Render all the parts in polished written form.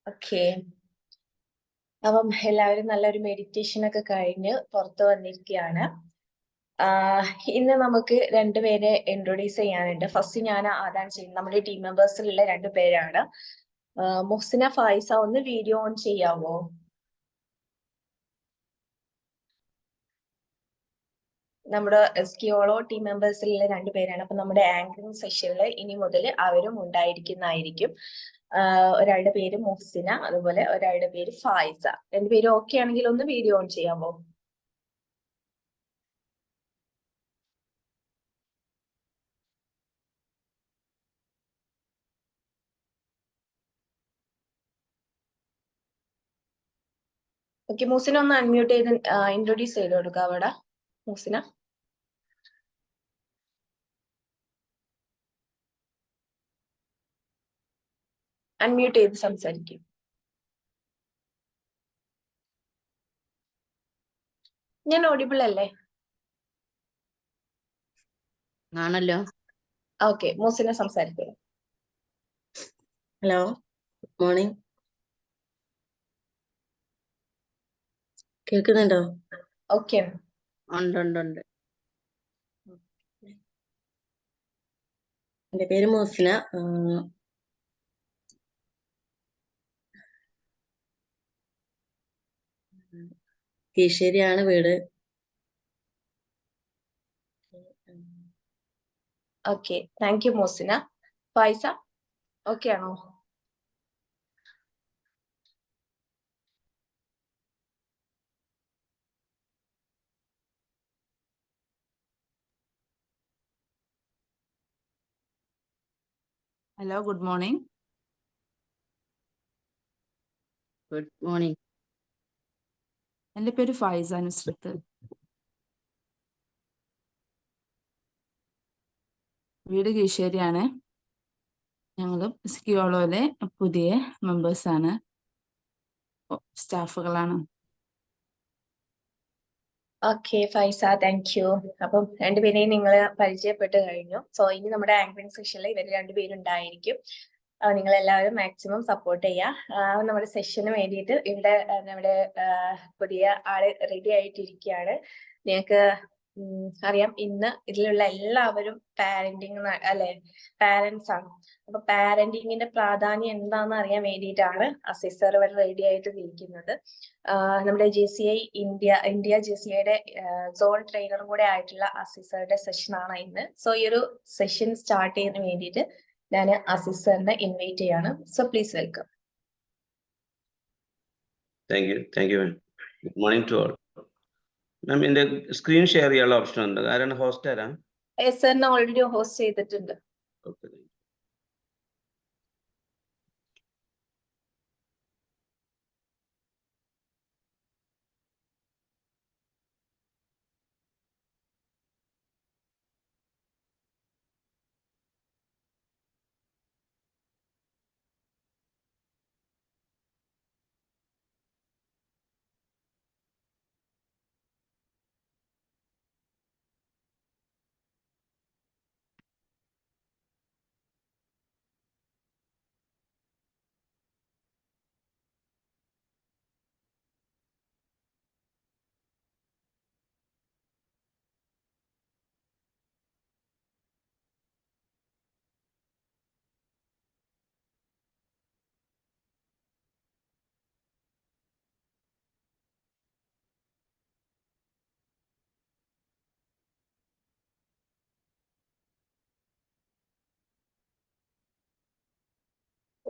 Okay. അപ്പം എല്ലാവരും നല്ലൊരു മെഡിറ്റേഷൻ ഒക്കെ കഴിഞ്ഞ് പുറത്തു വന്നിരിക്കുകയാണ്. ഇന്ന് നമുക്ക് രണ്ടുപേരെ ഇൻട്രൊഡ്യൂസ് ചെയ്യാനുണ്ട്. ഫസ്റ്റ് ഞാൻ ആരാണ് ചെയ്യുന്നത്, നമ്മുടെ ടീം മെമ്പേഴ്സിലുള്ള രണ്ടുപേരാണ്. മുഹ്സിന, ഫായിസ, ഒന്ന് വീഡിയോ ഓൺ ചെയ്യാവോ? നമ്മുടെ എസ്കിയോളോ ടീം മെമ്പേഴ്സിലുള്ള രണ്ടുപേരാണ്. അപ്പൊ നമ്മുടെ ആങ്കറിംഗ് സെഷനിൽ ഇനി മുതൽ അവരും ഉണ്ടായിരിക്കുന്നതായിരിക്കും. ഒരാളുടെ പേര് മുഹ്സിന, അതുപോലെ ഒരാളുടെ പേര് ഫായിസ. രണ്ടുപേരും ഓക്കെ ആണെങ്കിൽ ഒന്ന് വീഡിയോ ഓൺ ചെയ്യാമോ? ഓക്കെ, മുഹ്സിന ഒന്ന് അൺമ്യൂട്ട് ചെയ്ത് ഇൻട്രൊഡ്യൂസ് ചെയ്ത് കൊടുക്കുക അവിടെ. മുഹ്സിന അൺമ്യൂട്ട് ചെയ്ത് സംസാരിക്കും. ഞാൻ ഓഡിബിൾ അല്ലേ? ആണല്ലോ. ഓക്കെ, മുഹ്സിന സംസാരിക്കുക. Hello, good morning. കേൾക്കുന്നുണ്ടോ? ഓക്കെ. ഉണ്ട്. എന്റെ പേര് മോസിന. കീശ്ശേരിയാണ് വീട്. Okay, thank you Mosina. Faisa okay ആണോ? Hello, good morning. Good morning. എൻ്റെ പേര് ഫായിസ നുസ്രത്ത്. വീട് കീശ്ശേരിയാണ്. ഞങ്ങൾ സ്കിയോളോയിലെ പുതിയ മെമ്പേഴ്സാണ്, സ്റ്റാഫുകളാണ്. Okay Faisa, thank you. അപ്പം രണ്ടുപേരെയും നിങ്ങൾ പരിചയപ്പെട്ട് കഴിഞ്ഞു. സോ ഇനി നമ്മുടെ ആങ്കറിംഗ് സെഷനിൽ ഇവർ രണ്ടുപേരുണ്ടായിരിക്കും. നിങ്ങൾ എല്ലാവരും മാക്സിമം സപ്പോർട്ട് ചെയ്യുക. നമ്മുടെ സെഷന് വേണ്ടിയിട്ട് ഇവിടെ നമ്മുടെ പുതിയ ആള് റെഡി ആയിട്ടിരിക്കുകയാണ്. നിങ്ങൾക്ക് അറിയാം, ഇന്ന് ഇതിലുള്ള എല്ലാവരും പാരന്റിങ് അല്ലെ, പാരന്റ്സ് ആണ്. അപ്പൊ പാരന്റിങ്ങിന്റെ പ്രാധാന്യം എന്താണെന്ന് അറിയാൻ വേണ്ടിയിട്ടാണ് അസിസ്റ്റർ ഇവിടെ റെഡി ആയിട്ട് ഇരിക്കുന്നത്. നമ്മുടെ JCI ഇന്ത്യ JCIയുടെ സോൺ ട്രെയിനറും കൂടെ ആയിട്ടുള്ള അസിസ്റ്ററുടെ സെഷനാണ് ഇന്ന്. സോ ഈ ഒരു സെഷൻ സ്റ്റാർട്ട് ചെയ്യുന്നതിന് വേണ്ടിയിട്ട് ഞാൻ അസിസ്റ്ററിനെ ഇൻവൈറ്റ് ചെയ്യാണ്. So please welcome. Thank you ma'am. Good morning to all. Ma'am, എന്റെ സ്ക്രീൻ ഷെയർ ചെയ്യാനുള്ള ഓപ്ഷൻ ഉണ്ട്. ആരാണ് ഹോസ്റ്റ്? ആരാ? സാറിനെ ഓൾറെഡി ഹോസ്റ്റ് ചെയ്തിട്ടുണ്ട്. ഓക്കെ.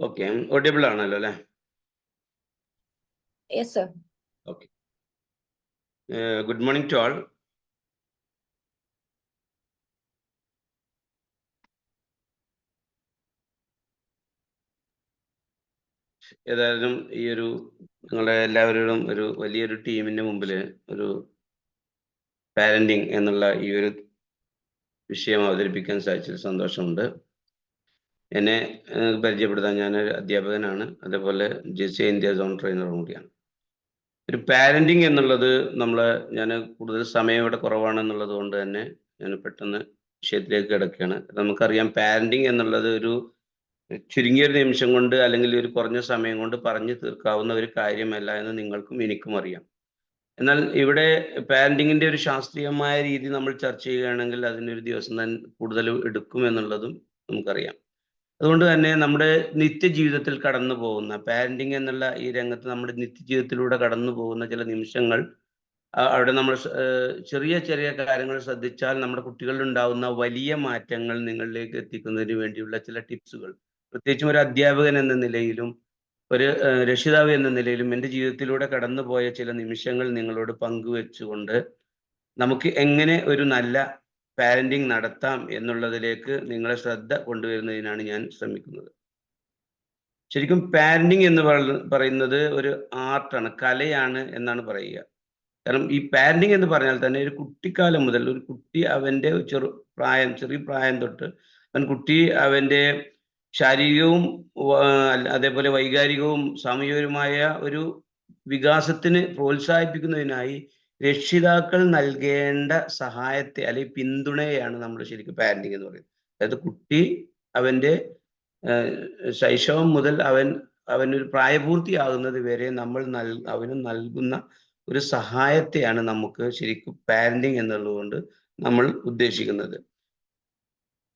ഓക്കെ, ഓഡിയബിൾ ആണല്ലോ അല്ലേ? Yes sir. Okay. Good morning to all. ഏതായാലും ഈ ഒരു നിങ്ങളുടെ എല്ലാവരോടും ഒരു വലിയൊരു ടീമിന്റെ മുമ്പിൽ ഒരു പാരന്റിങ് എന്നുള്ള ഈ ഒരു വിഷയം അവതരിപ്പിക്കാൻ സാധിച്ചതിൽ സന്തോഷമുണ്ട്. എന്നെ പരിചയപ്പെടുത്താൻ, ഞാനൊരു അധ്യാപകനാണ്, അതേപോലെ JCI ഇന്ത്യ സോൺ ട്രെയിനറും കൂടിയാണ്. ഒരു പാരന്റിങ് എന്നുള്ളത് ഞാൻ കൂടുതൽ സമയം ഇവിടെ കുറവാണെന്നുള്ളത് കൊണ്ട് തന്നെ ഞാൻ പെട്ടെന്ന് വിഷയത്തിലേക്ക് കിടക്കുകയാണ്. നമുക്കറിയാം, പാരന്റിങ് എന്നുള്ളത് ഒരു ചുരുങ്ങിയ ഒരു നിമിഷം കൊണ്ട് അല്ലെങ്കിൽ ഒരു കുറഞ്ഞ സമയം കൊണ്ട് പറഞ്ഞു തീർക്കാവുന്ന ഒരു കാര്യമല്ല എന്ന് നിങ്ങൾക്കും എനിക്കും അറിയാം. എന്നാൽ ഇവിടെ പാരന്റിങ്ങിന്റെ ഒരു ശാസ്ത്രീയമായ രീതി നമ്മൾ ചർച്ച ചെയ്യുകയാണെങ്കിൽ അതിനൊരു ദിവസം തന്നെ കൂടുതൽ എടുക്കും എന്നുള്ളതും നമുക്കറിയാം. അതുകൊണ്ട് തന്നെ നമ്മുടെ നിത്യജീവിതത്തിൽ കടന്നു പോകുന്ന പാരന്റിങ് എന്നുള്ള ഈ രംഗത്ത് നമ്മുടെ നിത്യജീവിതത്തിലൂടെ കടന്നു പോകുന്ന ചില നിമിഷങ്ങൾ അവിടെ നമ്മൾ ചെറിയ ചെറിയ കാര്യങ്ങൾ ശ്രദ്ധിച്ചാൽ നമ്മുടെ കുട്ടികളിൽ ഉണ്ടാവുന്ന വലിയ മാറ്റങ്ങൾ നിങ്ങളിലേക്ക് എത്തിക്കുന്നതിന് വേണ്ടിയുള്ള ചില ടിപ്സുകൾ, പ്രത്യേകിച്ചും ഒരു അധ്യാപകൻ എന്ന നിലയിലും ഒരു രക്ഷിതാവ് എന്ന നിലയിലും എൻ്റെ ജീവിതത്തിലൂടെ കടന്നുപോയ ചില നിമിഷങ്ങൾ നിങ്ങളോട് പങ്കുവെച്ചുകൊണ്ട് നമുക്ക് എങ്ങനെ ഒരു നല്ല പാരന്റിങ് നടത്താം എന്നുള്ളതിലേക്ക് നിങ്ങളെ ശ്രദ്ധ കൊണ്ടുവരുന്നതിനാണ് ഞാൻ ശ്രമിക്കുന്നത്. ശരിക്കും പാരന്റിങ് എന്ന് പറയുന്നത് ഒരു ആർട്ടാണ്, കലയാണ് എന്നാണ് പറയുക. കാരണം ഈ പാരന്റിങ് എന്ന് പറഞ്ഞാൽ തന്നെ ഒരു കുട്ടിക്കാലം മുതൽ ഒരു കുട്ടി അവൻ്റെ ചെറിയ പ്രായം തൊട്ട് കുട്ടി അവൻ്റെ ശാരീരികവും അതേപോലെ വൈകാരികവും സാമൂഹികവുമായ ഒരു വികാസത്തിന് പ്രോത്സാഹിപ്പിക്കുന്നതിനായി രക്ഷിതാക്കൾ നൽകേണ്ട സഹായത്തെ അല്ലെങ്കിൽ പിന്തുണയെയാണ് നമ്മൾ ശരിക്കും പാരന്റിങ് എന്ന് പറയുന്നത്. അതായത് കുട്ടി അവൻ്റെ ശൈശവം മുതൽ അവനൊരു പ്രായപൂർത്തിയാകുന്നത് വരെ നമ്മൾ അവന് നൽകുന്ന ഒരു സഹായത്തെയാണ് നമുക്ക് ശരിക്കും പാരന്റിങ് എന്നുള്ളതുകൊണ്ട് നമ്മൾ ഉദ്ദേശിക്കുന്നത്.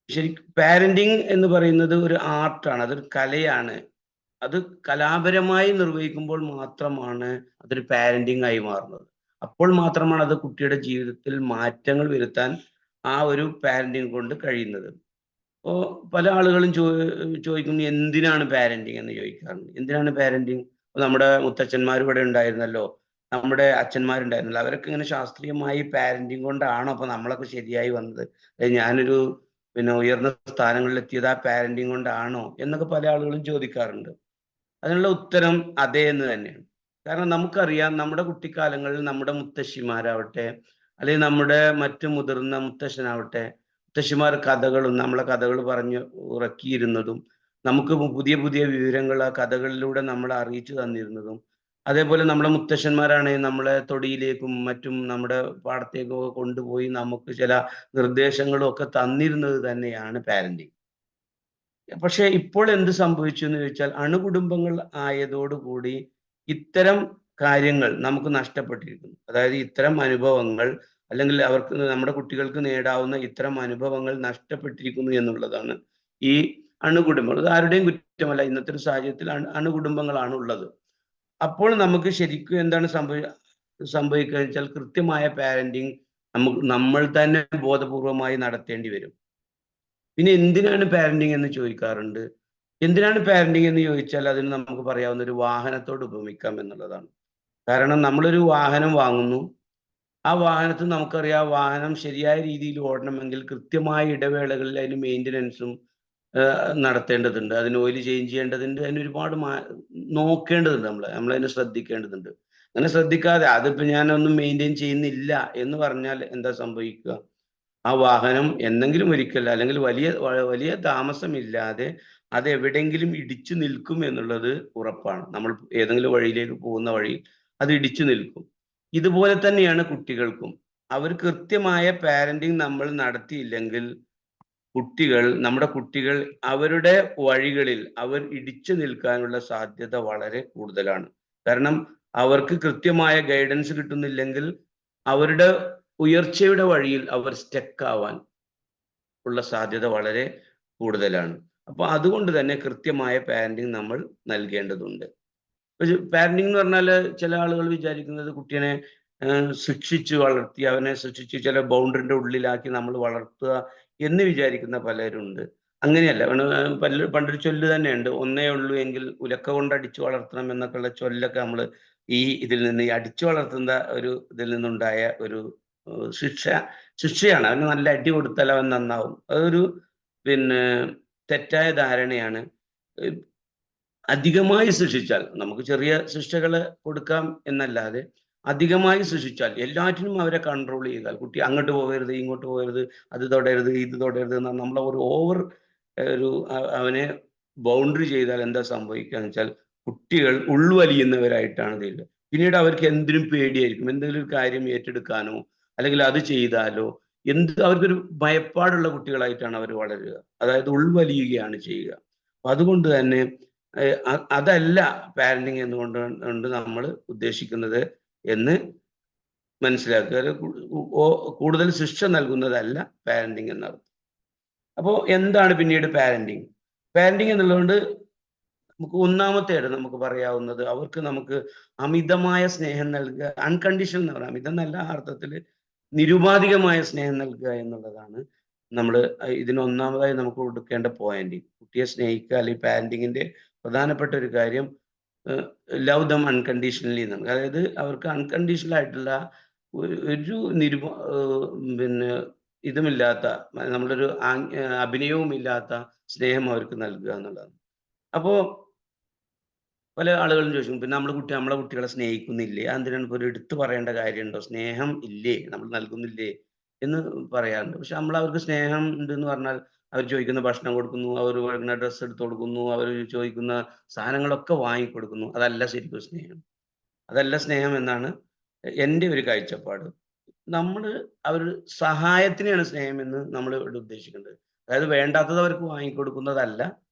ശരിക്കും പാരന്റിങ് എന്ന് പറയുന്നത് ഒരു ആർട്ടാണ്, അതൊരു കലയാണ്. അത് കലാപരമായി നിർവഹിക്കുമ്പോൾ മാത്രമാണ് അതൊരു പാരന്റിങ് ആയി മാറുന്നത്. അപ്പോൾ മാത്രമാണ് അത് കുട്ടിയുടെ ജീവിതത്തിൽ മാറ്റങ്ങൾ വരുത്താൻ ആ ഒരു പാരന്റിങ് കൊണ്ട് കഴിയുന്നത്. അപ്പോൾ പല ആളുകളും ചോദിക്കുന്നു എന്തിനാണ് പാരന്റിങ് എന്ന് ചോദിക്കാറുണ്ട്. എന്തിനാണ് പാരന്റിങ്? നമ്മുടെ മുത്തച്ഛന്മാർ ഇവിടെ ഉണ്ടായിരുന്നല്ലോ, നമ്മുടെ അച്ഛന്മാരുണ്ടായിരുന്നല്ലോ, അവരൊക്കെ ഇങ്ങനെ ശാസ്ത്രീയമായി പാരന്റിങ് കൊണ്ടാണോ അപ്പൊ നമ്മളൊക്കെ ശരിയായി വന്നത്? ഞാനൊരു ഉയർന്ന സ്ഥാനങ്ങളിൽ എത്തിയത് ആ പാരന്റിങ് കൊണ്ടാണോ എന്നൊക്കെ പല ആളുകളും ചോദിക്കാറുണ്ട്. അതിനുള്ള ഉത്തരം അതെ എന്ന് തന്നെയാണ്. കാരണം നമുക്കറിയാം നമ്മുടെ കുട്ടിക്കാലങ്ങളിൽ നമ്മുടെ മുത്തശ്ശിമാരാവട്ടെ അല്ലെങ്കിൽ നമ്മുടെ മറ്റു മുതിർന്ന മുത്തശ്ശനാവട്ടെ, മുത്തശ്ശിമാർ നമ്മളെ കഥകൾ പറഞ്ഞ് ഉറക്കിയിരുന്നതും നമുക്ക് പുതിയ പുതിയ വിവരങ്ങൾ ആ കഥകളിലൂടെ നമ്മളെ അറിയിച്ചു തന്നിരുന്നതും, അതേപോലെ നമ്മുടെ മുത്തശ്ശന്മാരാണെങ്കിൽ നമ്മളെ തൊടിയിലേക്കും മറ്റും നമ്മുടെ പാടത്തേക്കും ഒക്കെ കൊണ്ടുപോയി നമുക്ക് ചില നിർദ്ദേശങ്ങളും ഒക്കെ തന്നിരുന്നത് തന്നെയാണ് പാരന്റിങ്. പക്ഷെ ഇപ്പോൾ എന്ത് സംഭവിച്ചു എന്ന് ചോദിച്ചാൽ അണുകുടുംബങ്ങൾ ആയതോടുകൂടി ഇത്തരം കാര്യങ്ങൾ നമുക്ക് നഷ്ടപ്പെട്ടിരിക്കുന്നു. അതായത് ഇത്തരം അനുഭവങ്ങൾ അല്ലെങ്കിൽ നമ്മുടെ കുട്ടികൾക്ക് നേടാവുന്ന ഇത്തരം അനുഭവങ്ങൾ നഷ്ടപ്പെട്ടിരിക്കുന്നു എന്നുള്ളതാണ് ഈ അണുകുടുംബങ്ങൾ. അത് ആരുടെയും കുറ്റമല്ല, ഇന്നത്തെ ഒരു സാഹചര്യത്തിൽ അണുകുടുംബങ്ങളാണ് ഉള്ളത്. അപ്പോൾ നമുക്ക് ശരിക്കും എന്താണ് സംഭവിക്കുക വെച്ചാൽ കൃത്യമായ പാരന്റിങ് നമ്മൾ തന്നെ ബോധപൂർവമായി നടത്തേണ്ടി വരും. പിന്നെ എന്തിനാണ് പാരന്റിങ് എന്ന് ചോദിക്കാറുണ്ട്. എന്തിനാണ് പാരന്റിങ് എന്ന് ചോദിച്ചാൽ അതിന് നമുക്ക് പറയാവുന്ന ഒരു വാഹനത്തോട് ഉപമിക്കാം എന്നുള്ളതാണ്. കാരണം നമ്മളൊരു വാഹനം വാങ്ങുന്നു, ആ വാഹനത്തിൽ നമുക്കറിയാം വാഹനം ശരിയായ രീതിയിൽ ഓടണമെങ്കിൽ കൃത്യമായ ഇടവേളകളിൽ അതിന് മെയിൻ്റനൻസും നടത്തേണ്ടതുണ്ട്, അതിന് ഓയിൽ ചേഞ്ച് ചെയ്യേണ്ടതുണ്ട്, അതിന് ഒരുപാട് നോക്കേണ്ടതുണ്ട്, നമ്മളതിനെ ശ്രദ്ധിക്കേണ്ടതുണ്ട്. അങ്ങനെ ശ്രദ്ധിക്കാതെ അതിപ്പോൾ ഞാനൊന്നും മെയിൻറ്റെയിൻ ചെയ്യുന്നില്ല എന്ന് പറഞ്ഞാൽ എന്താ സംഭവിക്കുക? ആ വാഹനം എന്തെങ്കിലും ഒരിക്കൽ അല്ലെങ്കിൽ വലിയ താമസമില്ലാതെ അത് എവിടെയെങ്കിലും ഇടിച്ചു നിൽക്കും എന്നുള്ളത് ഉറപ്പാണ്. നമ്മൾ ഏതെങ്കിലും വഴിയിലേക്ക് പോകുന്ന വഴി അത് ഇടിച്ചു നിൽക്കും. ഇതുപോലെ തന്നെയാണ് കുട്ടികൾക്കും. അവർ കൃത്യമായ പാരന്റിങ് നമ്മൾ നടത്തിയില്ലെങ്കിൽ നമ്മുടെ കുട്ടികൾ അവരുടെ വഴികളിൽ അവർ ഇടിച്ചു നിൽക്കാനുള്ള സാധ്യത വളരെ കൂടുതലാണ്. കാരണം അവർക്ക് കൃത്യമായ ഗൈഡൻസ് കിട്ടുന്നില്ലെങ്കിൽ അവരുടെ ഉയർച്ചയുടെ വഴിയിൽ അവർ സ്റ്റക്ക് ആവാൻ ഉള്ള സാധ്യത വളരെ കൂടുതലാണ്. അപ്പോൾ അതുകൊണ്ട് തന്നെ കൃത്യമായ പാരന്റിങ് നമ്മൾ നൽകേണ്ടതുണ്ട്. പാരന്റിങ് എന്ന് പറഞ്ഞാൽ ചില ആളുകൾ വിചാരിക്കുന്നത് കുട്ടിയെ ശിക്ഷിച്ച് വളർത്തി, അവനെ ശിക്ഷിച്ച് ചില ബൗണ്ടറിന്റെ ഉള്ളിലാക്കി നമ്മൾ വളർത്തുക എന്ന് വിചാരിക്കുന്ന പലരുണ്ട്. അങ്ങനെയല്ല. പണ്ടൊരു ചൊല്ല് തന്നെയുണ്ട്, ഒന്നേ ഉള്ളൂ എങ്കിൽ ഉലക്ക കൊണ്ട് അടിച്ചു വളർത്തണം എന്നൊക്കെയുള്ള ചൊല്ലൊക്കെ നമ്മൾ ഈ അടിച്ചു വളർത്തുന്ന ഒരു ഇതിൽ നിന്നുണ്ടായ ഒരു ശിക്ഷയാണ്. അവന് നല്ല അടി കൊടുത്താൽ അവൻ നന്നാവും. അതൊരു തെറ്റായ ധാരണയാണ്. അധികമായി ശിക്ഷിച്ചാൽ, നമുക്ക് ചെറിയ ശിക്ഷകൾ കൊടുക്കാം എന്നല്ലാതെ അധികമായി ശിക്ഷിച്ചാൽ, എല്ലാറ്റിനും അവരെ കൺട്രോൾ ചെയ്താൽ, കുട്ടി അങ്ങോട്ട് പോകരുത് ഇങ്ങോട്ട് പോകരുത്, അത് തൊടരുത് ഇത് തൊടരുത് എന്ന് നമ്മൾ അവനെ ബൗണ്ടറി ചെയ്താൽ എന്താ സംഭവിക്കുക എന്ന് വെച്ചാൽ കുട്ടികൾ ഉൾവലിയുന്നവരായിട്ടാണ് തീരുക. പിന്നീട് അവർക്ക് എന്തിനും പേടിയായിരിക്കും. എന്തെങ്കിലും ഒരു കാര്യം ഏറ്റെടുക്കാനോ അല്ലെങ്കിൽ അത് ചെയ്താലോ അവർക്കൊരു ഭയപ്പാടുള്ള കുട്ടികളായിട്ടാണ് അവർ വളരുക. അതായത് ഉൾവലിയുകയാണ് ചെയ്യുക. അപ്പൊ അതുകൊണ്ട് തന്നെ അതല്ല പാരന്റിങ് എന്നുകൊണ്ട് നമ്മൾ ഉദ്ദേശിക്കുന്നത് എന്ന് മനസ്സിലാക്കുക. കൂടുതൽ ശിക്ഷ നൽകുന്നതല്ല പാരന്റിങ് എന്നർത്ഥം. അപ്പോൾ എന്താണ് പിന്നീട് പാരന്റിങ്? പാരന്റിങ് എന്നുള്ളതുകൊണ്ട് നമുക്ക് ഒന്നാമത്തേത് നമുക്ക് പറയാവുന്നത്, അവർക്ക് നമുക്ക് അമിതമായ സ്നേഹം നൽകുക, അൺകണ്ടീഷണൽ എന്ന് പറയാം, അമിതം നല്ല അർത്ഥത്തിൽ നിരുപാധികമായ സ്നേഹം നൽകുക എന്നുള്ളതാണ് നമ്മൾ ഇതിന് ഒന്നാമതായി നമുക്ക് കൊടുക്കേണ്ട പോയിന്റ്. കുട്ടിയെ സ്നേഹിക്കുക, അല്ലെങ്കിൽ പാരന്റിങ്ങിന്റെ പ്രധാനപ്പെട്ട ഒരു കാര്യം ലവ് ദം അൺകണ്ടീഷണലി എന്നാണ്. അതായത് അവർക്ക് അൺകണ്ടീഷണൽ ആയിട്ടുള്ള ഒരു പിന്നെ ഇതുമില്ലാത്ത, നമ്മളൊരു അഭിനയവും ഇല്ലാത്ത സ്നേഹം അവർക്ക് നൽകുക എന്നുള്ളതാണ്. അപ്പോ പല ആളുകളും ചോദിക്കും, പിന്നെ നമ്മളെ കുട്ടികളെ സ്നേഹിക്കുന്നില്ലേ, എന്തിനാണ് ഇപ്പോൾ ഒരു എടുത്തു പറയേണ്ട കാര്യമുണ്ടോ, സ്നേഹം ഇല്ലേ, നമ്മൾ നൽകുന്നില്ലേ എന്ന് പറയാറുണ്ട്. പക്ഷെ നമ്മൾ അവർക്ക് സ്നേഹം ഉണ്ടെന്ന് പറഞ്ഞാൽ അവർ ചോദിക്കുന്ന ഭക്ഷണം കൊടുക്കുന്നു, അവർ പറയുന്ന ഡ്രസ്സ് എടുത്ത് കൊടുക്കുന്നു, അവർ ചോദിക്കുന്ന സാധനങ്ങളൊക്കെ വാങ്ങിക്കൊടുക്കുന്നു. അതല്ല ശരിക്കും സ്നേഹം. അതല്ല സ്നേഹം എന്നാണ് എൻ്റെ ഒരു കാഴ്ചപ്പാട്. നമ്മൾ അവർ സഹായത്തിനെയാണ് സ്നേഹം എന്ന് നമ്മൾ ഇവിടെ ഉദ്ദേശിക്കേണ്ടത്. അതായത് വേണ്ടാത്തത് അവർക്ക് വാങ്ങിക്കൊടുക്കുന്നതല്ല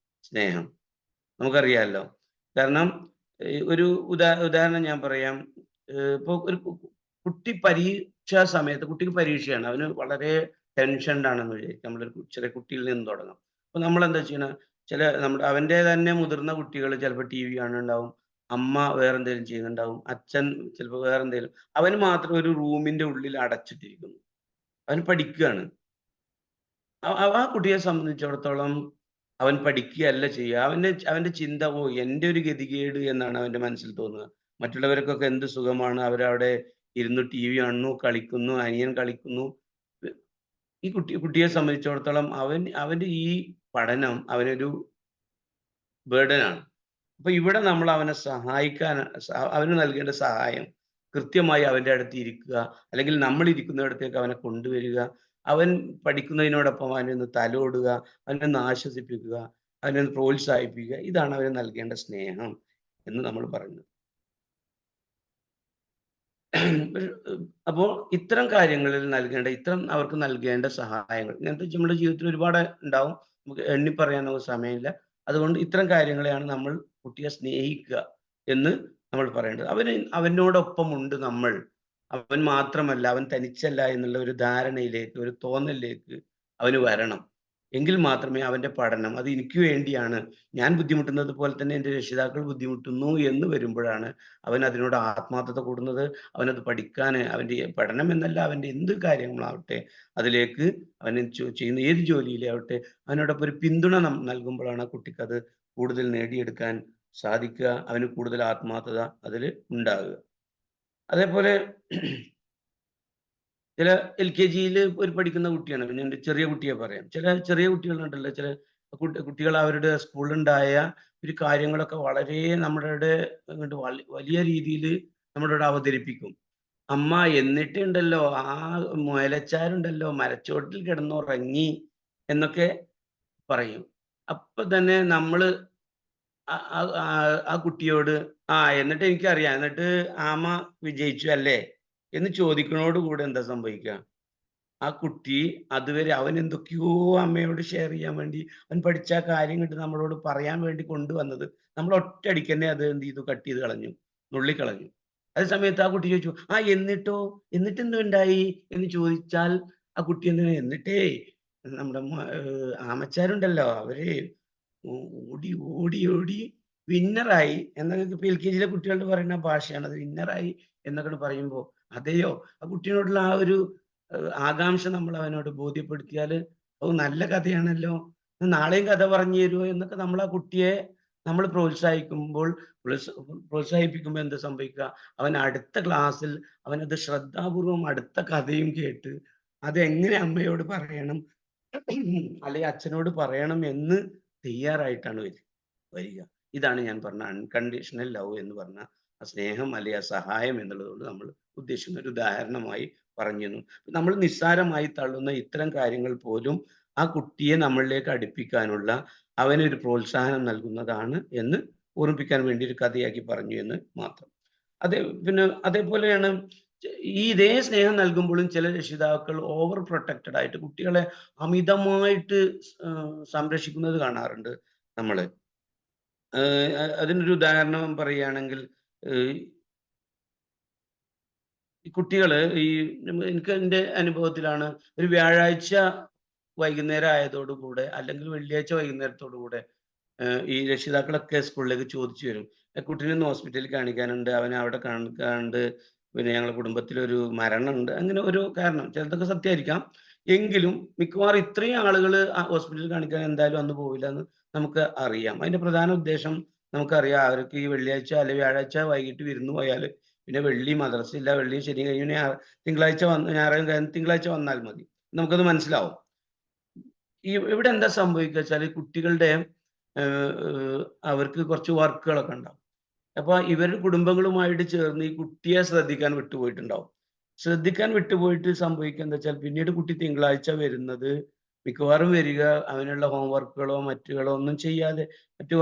സ്നേഹം. നമുക്കറിയാമല്ലോ. കാരണം ഒരു ഉദാഹരണം ഞാൻ പറയാം. ഇപ്പോൾ ഒരു കുട്ടി പരീക്ഷാ സമയത്ത്, കുട്ടിക്ക് പരീക്ഷയാണ്, അവന് വളരെ ടെൻഷൻഡ് ആണെന്ന് വിചാരിക്കും. നമ്മളൊരു ചെറിയ കുട്ടിയിൽ നിന്ന് തുടങ്ങാം. അപ്പൊ നമ്മൾ എന്താ ചെയ്യണം, അവന്റെ തന്നെ മുതിർന്ന കുട്ടികൾ ചിലപ്പോൾ ടി വി കാണുന്നുണ്ടാവും, അമ്മ വേറെ എന്തെങ്കിലും ചെയ്യുന്നുണ്ടാവും, അച്ഛൻ ചിലപ്പോൾ വേറെ എന്തെങ്കിലും, അവന് മാത്രം ഒരു റൂമിന്റെ ഉള്ളിൽ അടച്ചിട്ടിരിക്കുന്നു, അവൻ പഠിക്കുകയാണ്. ആ കുട്ടിയെ സംബന്ധിച്ചിടത്തോളം അവൻ പഠിക്കുകയല്ല ചെയ്യുക. അവന്റെ ചിന്ത, എൻ്റെ ഒരു ഗതികേട് എന്നാണ് അവന്റെ മനസ്സിൽ തോന്നുക. മറ്റുള്ളവർക്കൊക്കെ എന്ത് സുഖമാണ്, അവരവിടെ ഇരുന്ന് ടി വി കാണുന്നു, കളിക്കുന്നു, അനിയൻ കളിക്കുന്നു. ഈ കുട്ടിയെ സംബന്ധിച്ചിടത്തോളം അവന്റെ ഈ പഠനം അവനൊരു ബേർഡനാണ്. അപ്പൊ ഇവിടെ നമ്മൾ അവനെ സഹായിക്കാൻ, അവന് നൽകേണ്ട സഹായം കൃത്യമായി അവന്റെ അടുത്ത് ഇരിക്കുക, അല്ലെങ്കിൽ നമ്മൾ ഇരിക്കുന്നിടത്തേക്ക് അവനെ കൊണ്ടുവരിക, അവൻ പഠിക്കുന്നതിനോടൊപ്പം അവനൊന്ന് തലോടുക, അവനൊന്ന് ആശ്വസിപ്പിക്കുക, അവനൊന്ന് പ്രോത്സാഹിപ്പിക്കുക. ഇതാണ് അവന് നൽകേണ്ട സ്നേഹം എന്ന് നമ്മൾ പറയുന്നത്. അപ്പോൾ ഇത്തരം കാര്യങ്ങളിൽ അവർക്ക് നൽകേണ്ട സഹായങ്ങൾ, ഇങ്ങനത്തെ നമ്മുടെ ജീവിതത്തിൽ ഒരുപാട് ഉണ്ടാവും, നമുക്ക് എണ്ണി പറയാൻ നമുക്ക് സമയമില്ല. അതുകൊണ്ട് ഇത്തരം കാര്യങ്ങളെയാണ് നമ്മൾ കുട്ടിയെ സ്നേഹിക്കുക എന്ന് നമ്മൾ പറയേണ്ടത്. അവനോടൊപ്പം ഉണ്ട് നമ്മൾ, അവൻ മാത്രമല്ല, അവൻ തനിച്ചല്ല എന്നുള്ള ഒരു ധാരണയിലേക്ക്, ഒരു തോന്നലിലേക്ക് അവന് വരണം. എങ്കിൽ മാത്രമേ അവന്റെ പഠനം അത് എനിക്ക് വേണ്ടിയാണ്, ഞാൻ ബുദ്ധിമുട്ടുന്നത് പോലെ തന്നെ എൻ്റെ രക്ഷിതാക്കൾ ബുദ്ധിമുട്ടുന്നു എന്ന് വരുമ്പോഴാണ് അവൻ അതിനോട് ആത്മാർത്ഥത കൂടുന്നത്. അവനത് പഠിക്കാൻ, അവന്റെ പഠനം എന്നല്ല, അവന്റെ എന്ത് കാര്യങ്ങളാവട്ടെ, അതിലേക്ക് അവൻ ചെയ്യുന്ന ഏത് ജോലിയിലാവട്ടെ അവനോടൊപ്പം ഒരു പിന്തുണ നൽകുമ്പോഴാണ് ആ കുട്ടിക്ക് അത് കൂടുതൽ നേടിയെടുക്കാൻ സാധിക്കുക, അവന് കൂടുതൽ ആത്മാർത്ഥത അതിൽ ഉണ്ടാകുക. അതേപോലെ ചില LKG ഒരു പഠിക്കുന്ന കുട്ടിയാണ്, പിന്നെ എൻ്റെ ചെറിയ കുട്ടിയെ പറയാം. ചെറിയ കുട്ടികളുണ്ടല്ലോ, ചില കുട്ടികൾ അവരുടെ സ്കൂളിലുണ്ടായ ഒരു കാര്യങ്ങളൊക്കെ വളരെ നമ്മുടെ വലിയ രീതിയിൽ നമ്മളോട് അവതരിപ്പിക്കും. അമ്മ എന്നിട്ടുണ്ടല്ലോ ആ മുയലച്ചാരുണ്ടല്ലോ മരച്ചോട്ടിൽ കിടന്നുറങ്ങി എന്നൊക്കെ പറയും. അപ്പൊ തന്നെ നമ്മള് ആ കുട്ടിയോട്, എന്നിട്ട് എനിക്കറിയാം, എന്നിട്ട് ആമ വിജയിച്ചു അല്ലേ എന്ന് ചോദിക്കുന്നതോട് കൂടെ എന്താ സംഭവിക്കുക, ആ കുട്ടി അതുവരെ അവൻ എന്തൊക്കെയോ അമ്മയോട് ഷെയർ ചെയ്യാൻ വേണ്ടി, അവൻ പഠിച്ച കാര്യം കണ്ട് നമ്മളോട് പറയാൻ വേണ്ടി കൊണ്ടുവന്നത്, നമ്മൾ ഒറ്റയടിക്ക് തന്നെ അത് എന്ത് ചെയ്തു, കട്ട് ചെയ്ത് കളഞ്ഞു, നുള്ളിക്കളഞ്ഞു. അതേ സമയത്ത് ആ കുട്ടി ചോദിച്ചു, എന്നിട്ട് എന്തുണ്ടായി എന്ന് ചോദിച്ചാൽ ആ കുട്ടി എന്നിട്ടേ നമ്മുടെ ആമച്ചാരുണ്ടല്ലോ, അവര് ഓടി ഓടി ഓടി വിന്നറായി എന്നൊക്കെ ഇപ്പൊ LKG കുട്ടികളുടെ പറയുന്ന ഭാഷയാണ് അത്, വിന്നറായി എന്നൊക്കെ പറയുമ്പോൾ, അതെയോ, ആ കുട്ടിയോടുള്ള ആ ഒരു ആകാംക്ഷ നമ്മൾ അവനോട് ബോധ്യപ്പെടുത്തിയാൽ, നല്ല കഥയാണല്ലോ, നാളെയും കഥ പറഞ്ഞു തരുമോ എന്നൊക്കെ നമ്മൾ ആ കുട്ടിയെ നമ്മൾ പ്രോത്സാഹിപ്പിക്കുമ്പോൾ എന്താ സംഭവിക്കുക, അവൻ അടുത്ത ക്ലാസ്സിൽ അവനത് ശ്രദ്ധാപൂർവം അടുത്ത കഥയും കേട്ട് അതെങ്ങനെ അമ്മയോട് പറയണം അല്ലെങ്കിൽ അച്ഛനോട് പറയണം എന്ന് തയ്യാറായിട്ടാണ് വരിക. ഇതാണ് ഞാൻ പറഞ്ഞ അൺകണ്ടീഷണൽ ലവ് എന്ന് പറഞ്ഞ ആ സ്നേഹം അല്ലെങ്കിൽ ആ സഹായം എന്നുള്ളതുകൊണ്ട് നമ്മൾ ഉദ്ദേശിക്കുന്ന ഒരു ഉദാഹരണമായി പറഞ്ഞു. നമ്മൾ നിസ്സാരമായി തള്ളുന്ന ഇത്തരം കാര്യങ്ങൾ പോലും ആ കുട്ടിയെ നമ്മളിലേക്ക് അടുപ്പിക്കാനുള്ള അവനൊരു പ്രോത്സാഹനം നൽകുന്നതാണ് എന്ന് ഓർമ്മിപ്പിക്കാൻ വേണ്ടി ഒരു കഥയാക്കി പറഞ്ഞു എന്ന് മാത്രം. അതേപോലെയാണ് ഇതേ സ്നേഹം നൽകുമ്പോഴും ചില രക്ഷിതാക്കൾ ഓവർ പ്രൊട്ടക്റ്റഡ് ആയിട്ട് കുട്ടികളെ അമിതമായിട്ട് സംരക്ഷിക്കുന്നത് കാണാറുണ്ട് നമ്മള്. അതിനൊരു ഉദാഹരണം പറയുകയാണെങ്കിൽ ഈ കുട്ടികള് എനിക്ക് എൻ്റെ അനുഭവത്തിലാണ് ഒരു വ്യാഴാഴ്ച വൈകുന്നേരം ആയതോടുകൂടെ അല്ലെങ്കിൽ വെള്ളിയാഴ്ച വൈകുന്നേരത്തോടു കൂടെ ഈ രക്ഷിതാക്കളൊക്കെ സ്കൂളിലേക്ക് ചോദിച്ചു വരും. കുട്ടീനെ ഒന്ന് ഹോസ്പിറ്റലിൽ കാണിക്കാനുണ്ട്, അവനെ അവിടെ കാണിക്കാനുണ്ട്, പിന്നെ ഞങ്ങളുടെ കുടുംബത്തിലൊരു മരണമുണ്ട്, അങ്ങനെ ഓരോ കാരണം. ചിലതൊക്കെ സത്യമായിരിക്കാം. എങ്കിലും മിക്കവാറും ഇത്രയും ആളുകൾ ഹോസ്പിറ്റലിൽ കാണിക്കാൻ എന്തായാലും അന്ന് പോവില്ല എന്ന് നമുക്ക് അറിയാം. അതിന്റെ പ്രധാന ഉദ്ദേശം നമുക്കറിയാം. അവർക്ക് ഈ വെള്ളിയാഴ്ച അല്ലെങ്കിൽ വ്യാഴാഴ്ച വൈകിട്ട് വിരുന്ന് പോയാൽ പിന്നെ വെള്ളി മദ്രസ ഇല്ല, വെള്ളിയും ശനിയും കഴിഞ്ഞ് തിങ്കളാഴ്ച ഞായറാഴ്ച തിങ്കളാഴ്ച വന്നാൽ മതി. നമുക്കത് മനസ്സിലാവും. ഇവിടെ എന്താ സംഭവിക്കുക വെച്ചാൽ കുട്ടികളുടെ അവർക്ക് കുറച്ച് വർക്കുകളൊക്കെ ഉണ്ടാവും. അപ്പൊ ഇവരുടെ കുടുംബങ്ങളുമായിട്ട് ചേർന്ന് ഈ കുട്ടിയെ ശ്രദ്ധിക്കാൻ വിട്ടുപോയിട്ടുണ്ടാവും. ശ്രദ്ധിക്കാൻ വിട്ടുപോയിട്ട് സംഭവിക്കുക എന്താ വെച്ചാൽ പിന്നീട് കുട്ടി തിങ്കളാഴ്ച വരുന്നത് മിക്കവാറും വരിക അവനുള്ള ഹോംവർക്കുകളോ മറ്റു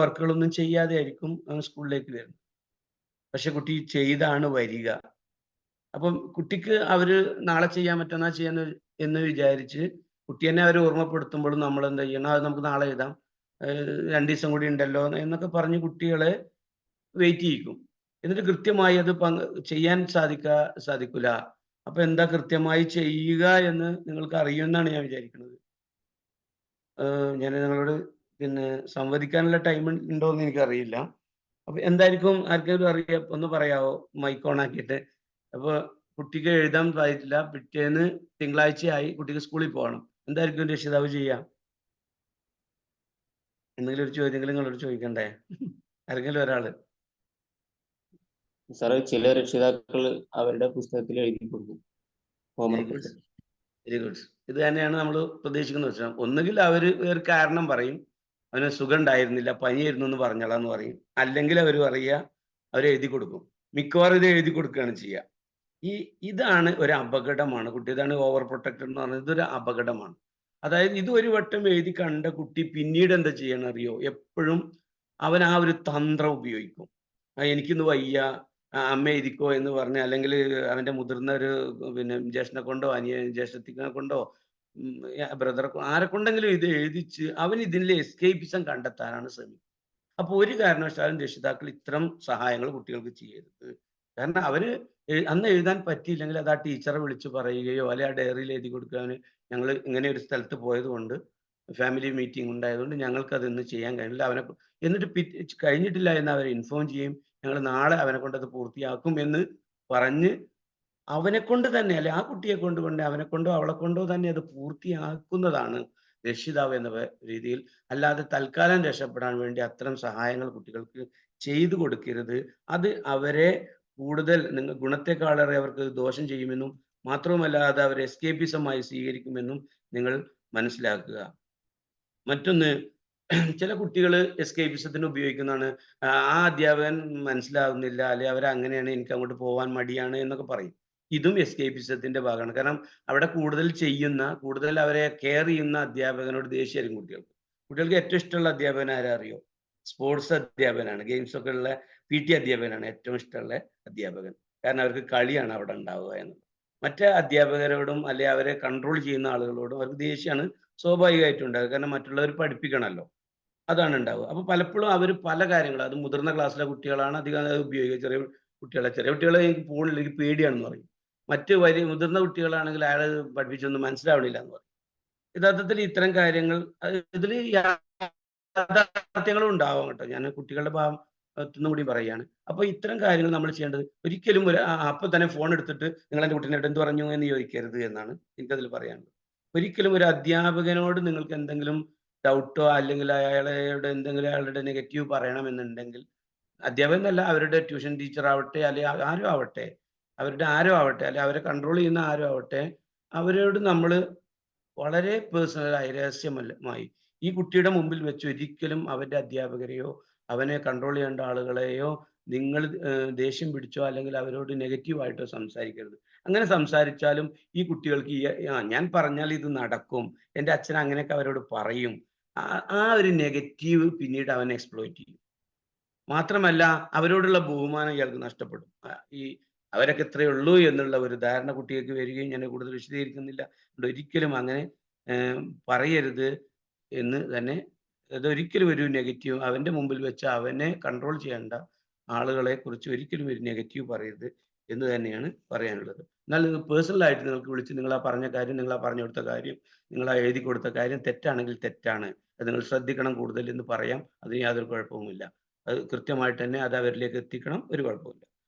വർക്കുകളൊന്നും ചെയ്യാതെ ആയിരിക്കും അവൻ സ്കൂളിലേക്ക് വരുന്നത്. പക്ഷെ കുട്ടി ചെയ്താണ് വരിക. അപ്പം കുട്ടിക്ക് അവര് നാളെ ചെയ്യാൻ മറ്റന്നാൾ ചെയ്യാന്ന് എന്ന് വിചാരിച്ച് കുട്ടിയെ അവർ ഓർമ്മപ്പെടുത്തുമ്പോഴും നമ്മൾ എന്താ ചെയ്യണം, അത് നമുക്ക് നാളെ എഴുതാം, 2 ദിവസം കൂടി ഉണ്ടല്ലോ എന്നൊക്കെ പറഞ്ഞ് കുട്ടികളെ വെയിറ്റ് ചെയ്യിക്കും. എന്നിട്ട് കൃത്യമായി അത് ചെയ്യാൻ സാധിക്കില്ല. അപ്പൊ എന്താ കൃത്യമായി ചെയ്യുക എന്ന് നിങ്ങൾക്ക് അറിയുമെന്നാണ് ഞാൻ വിചാരിക്കുന്നത്. ഞാൻ നിങ്ങളോട് പിന്നെ സംവദിക്കാനുള്ള ടൈം ഉണ്ടോ എന്ന് എനിക്കറിയില്ല. അപ്പൊ എന്തായിരിക്കും, ആർക്കെങ്കിലും അറിയാം? ഒന്ന് പറയാവോ മൈക്ക് ഓൺ ആക്കിയിട്ട്? അപ്പൊ കുട്ടിക്ക് എഴുതാൻ സാധിച്ചില്ല, പിറ്റേന്ന് തിങ്കളാഴ്ചയായി, കുട്ടിക്ക് സ്കൂളിൽ പോകണം. എന്തായിരിക്കും രക്ഷിതാവ് ചെയ്യാം? എന്തെങ്കിലും ഒരു ചോദ്യങ്ങൾ നിങ്ങളോട് ചോദിക്കണ്ടേ? ആരെങ്കിലും ഒരാള്? സാറേ, ചില രക്ഷിതാക്കൾ അവരുടെ പുസ്തകത്തിൽ എഴുതി കൊടുക്കും ഹോംവർക്ക്. Very good. ഇത് തന്നെയാണ് നമ്മൾ പ്രതീക്ഷിക്കുന്ന വെച്ചാൽ, ഒന്നുകിൽ അവര് ഒരു കാരണം പറയും, അവന് സുഖം ഉണ്ടായിരുന്നില്ല, പനിയായിരുന്നു എന്ന് പറഞ്ഞോളാന്ന് പറയും. അല്ലെങ്കിൽ അവർ പറയുക അവർ എഴുതി കൊടുക്കും. മിക്കവാറും ഇത് എഴുതി കൊടുക്കുകയാണ് ചെയ്യുക. ഇതാണ് ഒരു അപകടമാണ് കുട്ടി. ഇതാണ് ഓവർ പ്രൊട്ടക്റ്റഡ് എന്ന് പറയുന്നത്. ഇതൊരു അപകടമാണ്. അതായത് ഇത് ഒരു വട്ടം എഴുതി കണ്ട കുട്ടി പിന്നീട് എന്താ ചെയ്യണം അറിയോ? എപ്പോഴും അവൻ ആ ഒരു തന്ത്രം ഉപയോഗിക്കും. എനിക്കിന്ന് വയ്യ, അമ്മ എഴുതിക്കോ എന്ന് പറഞ്ഞ്, അല്ലെങ്കിൽ അവന്റെ മുതിർന്ന ഒരു പിന്നെ ജ്യേഷ്ഠനെ കൊണ്ടോ ജ്യേഷ്ഠത്തിനെ കൊണ്ടോ ബ്രദറെ ആരെ കൊണ്ടെങ്കിലും ഇത് എഴുതിച്ച് അവൻ ഇതിലെ എസ്കേപ്പിസം കണ്ടെത്താനാണ് ശ്രമിക്കുന്നത്. അപ്പൊ ഒരു കാരണവശാലും രക്ഷിതാക്കൾ ഇത്തരം സഹായങ്ങൾ കുട്ടികൾക്ക് ചെയ്യരുത്. കാരണം അവന് അന്ന് എഴുതാൻ പറ്റിയില്ലെങ്കിൽ അത് ആ ടീച്ചറെ വിളിച്ച് പറയുകയോ അല്ലെ ആ ഡയറിയിൽ എഴുതി കൊടുക്കാന്, ഞങ്ങൾ ഇങ്ങനെ ഒരു സ്ഥലത്ത് പോയത് കൊണ്ട് ഫാമിലി മീറ്റിംഗ് ഉണ്ടായതുകൊണ്ട് ഞങ്ങൾക്ക് അത് ഇന്ന് ചെയ്യാൻ കഴിഞ്ഞില്ല, എന്നിട്ട് കഴിഞ്ഞിട്ടില്ല എന്ന് അവരെ ഇൻഫോം ചെയ്യും. ഞങ്ങൾ നാളെ അവനെ കൊണ്ട് അത് പൂർത്തിയാക്കും എന്ന് പറഞ്ഞ് അവനെ കൊണ്ട് തന്നെ, അല്ലെ ആ കുട്ടിയെ കൊണ്ട് അവനെ കൊണ്ടോ അവളെ കൊണ്ടോ തന്നെ അത് പൂർത്തിയാക്കുന്നതാണ് രക്ഷിതാവ് എന്ന രീതിയിൽ. അല്ലാതെ തൽക്കാലം രക്ഷപ്പെടാൻ വേണ്ടി അത്തരം സഹായങ്ങൾ കുട്ടികൾക്ക് ചെയ്തു കൊടുക്കരുത്. അത് അവരെ കൂടുതൽ ഗുണത്തെക്കാളേറെ അവർക്ക് ദോഷം ചെയ്യുമെന്നും മാത്രവുമല്ല അത് അവരെ എസ്കേപ്പിസമായി സ്വീകരിക്കുമെന്നും നിങ്ങൾ മനസ്സിലാക്കുക. മറ്റൊന്ന്, ചില കുട്ടികൾ എസ്കേപ്പിസത്തിന് ഉപയോഗിക്കുന്നതാണ്, ആ അധ്യാപകൻ മനസ്സിലാവുന്നില്ല, അല്ലെ അവരങ്ങനെയാണ്, എനിക്ക് അങ്ങോട്ട് പോകാൻ മടിയാണ് എന്നൊക്കെ പറയും. ഇതും എസ്കേപ്പിസത്തിന്റെ ഭാഗമാണ്. കാരണം അവിടെ കൂടുതൽ അവരെ കെയർ ചെയ്യുന്ന അധ്യാപകനോട് ദേഷ്യമായിരിക്കും കുട്ടികൾക്ക് ഏറ്റവും ഇഷ്ടമുള്ള അധ്യാപകൻ ആരാ അറിയോ? സ്പോർട്സ് അധ്യാപകനാണ്. ഗെയിംസ് ഒക്കെ ഉള്ള PT അധ്യാപകനാണ് ഏറ്റവും ഇഷ്ടമുള്ള അധ്യാപകൻ. കാരണം അവർക്ക് കളിയാണ് അവിടെ ഉണ്ടാവുക എന്നുള്ളത്. മറ്റേ അധ്യാപകരോടും അല്ലെ അവരെ കൺട്രോൾ ചെയ്യുന്ന ആളുകളോടും അവർക്ക് ദേഷ്യമാണ് സ്വാഭാവികമായിട്ടും ഉണ്ടാവുക. കാരണം മറ്റുള്ളവർ പഠിപ്പിക്കണമല്ലോ, അതാണ് ഉണ്ടാവുക. അപ്പൊ പലപ്പോഴും അവർ പല കാര്യങ്ങളും, അത് മുതിർന്ന ക്ലാസ്സിലെ കുട്ടികളാണ് അധികം അത് ഉപയോഗിക്കുക. ചെറിയ കുട്ടികളെ എനിക്ക് പോകണില്ല, എനിക്ക് പേടിയാണെന്ന് പറയും. മറ്റ് മുതിർന്ന കുട്ടികളാണെങ്കിൽ അയാൾ പഠിപ്പിച്ചൊന്നും മനസ്സിലാവണില്ല എന്ന് പറയും. യഥാർത്ഥത്തിൽ ഇത്തരം കാര്യങ്ങൾ ഇതിൽ യാഥാർത്ഥ്യങ്ങളും ഉണ്ടാവാം കേട്ടോ. ഞാൻ കുട്ടികളുടെ ഭാഗത്തുനിന്നും കൂടി പറയുകയാണ്. അപ്പൊ ഇത്തരം കാര്യങ്ങൾ നമ്മൾ ചെയ്യേണ്ടത് ഒരിക്കലും അപ്പൊ തന്നെ ഫോൺ എടുത്തിട്ട് നിങ്ങൾ എൻ്റെ കുട്ടീനെ എന്ത് പറഞ്ഞു എന്ന് ചോദിക്കരുത് എന്നാണ് എനിക്കതിൽ പറയാനുള്ളത്. ഒരിക്കലും ഒരു അധ്യാപകനോട് നിങ്ങൾക്ക് എന്തെങ്കിലും ഡൗട്ടോ അല്ലെങ്കിൽ അയാളുടെ നെഗറ്റീവ് പറയണമെന്നുണ്ടെങ്കിൽ, അധ്യാപകൻ എന്നല്ല, അവരുടെ ട്യൂഷൻ ടീച്ചർ ആവട്ടെ, അല്ലെ ആരോ ആവട്ടെ, അല്ലെ അവരെ കൺട്രോൾ ചെയ്യുന്ന ആരോ ആവട്ടെ, അവരോട് നമ്മൾ വളരെ പേഴ്സണലായി രഹസ്യമായി ഈ കുട്ടിയുടെ മുമ്പിൽ വെച്ച് ഒരിക്കലും അവന്റെ അധ്യാപകരെയോ അവനെ കൺട്രോൾ ചെയ്യേണ്ട ആളുകളെയോ നിങ്ങൾ ദേഷ്യം പിടിച്ചോ അല്ലെങ്കിൽ അവരോട് നെഗറ്റീവായിട്ടോ സംസാരിക്കരുത്. അങ്ങനെ സംസാരിച്ചാലും ഈ കുട്ടികൾക്ക് ഞാൻ പറഞ്ഞാൽ ഇത് നടക്കും, എൻ്റെ അച്ഛൻ അങ്ങനെയൊക്കെ അവരോട് പറയും, ആ ഒരു നെഗറ്റീവ് പിന്നീട് അവൻ എക്സ്പ്ലോയിറ്റ് ചെയ്യും. മാത്രമല്ല അവരോടുള്ള ബഹുമാനം ഇയാൾക്ക് നഷ്ടപ്പെടും. അവരൊക്കെ ഇത്രയേ ഉള്ളൂ എന്നുള്ള ഒരു ധാരണ കുട്ടികൾക്ക് വരികയും, ഞാൻ കൂടുതൽ വിശദീകരിക്കുന്നില്ല, ഒരിക്കലും അങ്ങനെ പറയരുത് എന്ന് തന്നെ അതൊരിക്കലും ഒരു നെഗറ്റീവ് അവന്റെ മുമ്പിൽ വെച്ച് അവനെ കൺട്രോൾ ചെയ്യേണ്ട ആളുകളെ കുറിച്ച് ഒരിക്കലും ഒരു നെഗറ്റീവ് പറയരുത് എന്ന് തന്നെയാണ് പറയാനുള്ളത്. എന്നാൽ പേഴ്സണൽ ആയിട്ട് നിങ്ങൾക്ക് വിളിച്ച് നിങ്ങൾ ആ പറഞ്ഞ കാര്യം, നിങ്ങൾ ആ പറഞ്ഞു കൊടുത്ത കാര്യം, നിങ്ങൾ ആ എഴുതി കൊടുത്ത കാര്യം തെറ്റാണെങ്കിൽ തെറ്റാണ്, അത് നിങ്ങൾ ശ്രദ്ധിക്കണം കൂടുതൽ എന്ന് പറയാം. അതിന് യാതൊരു കുഴപ്പവുമില്ല. അത് കൃത്യമായിട്ട് തന്നെ അത് അവരിലേക്ക് എത്തിക്കണം, ഒരു കുഴപ്പമില്ല.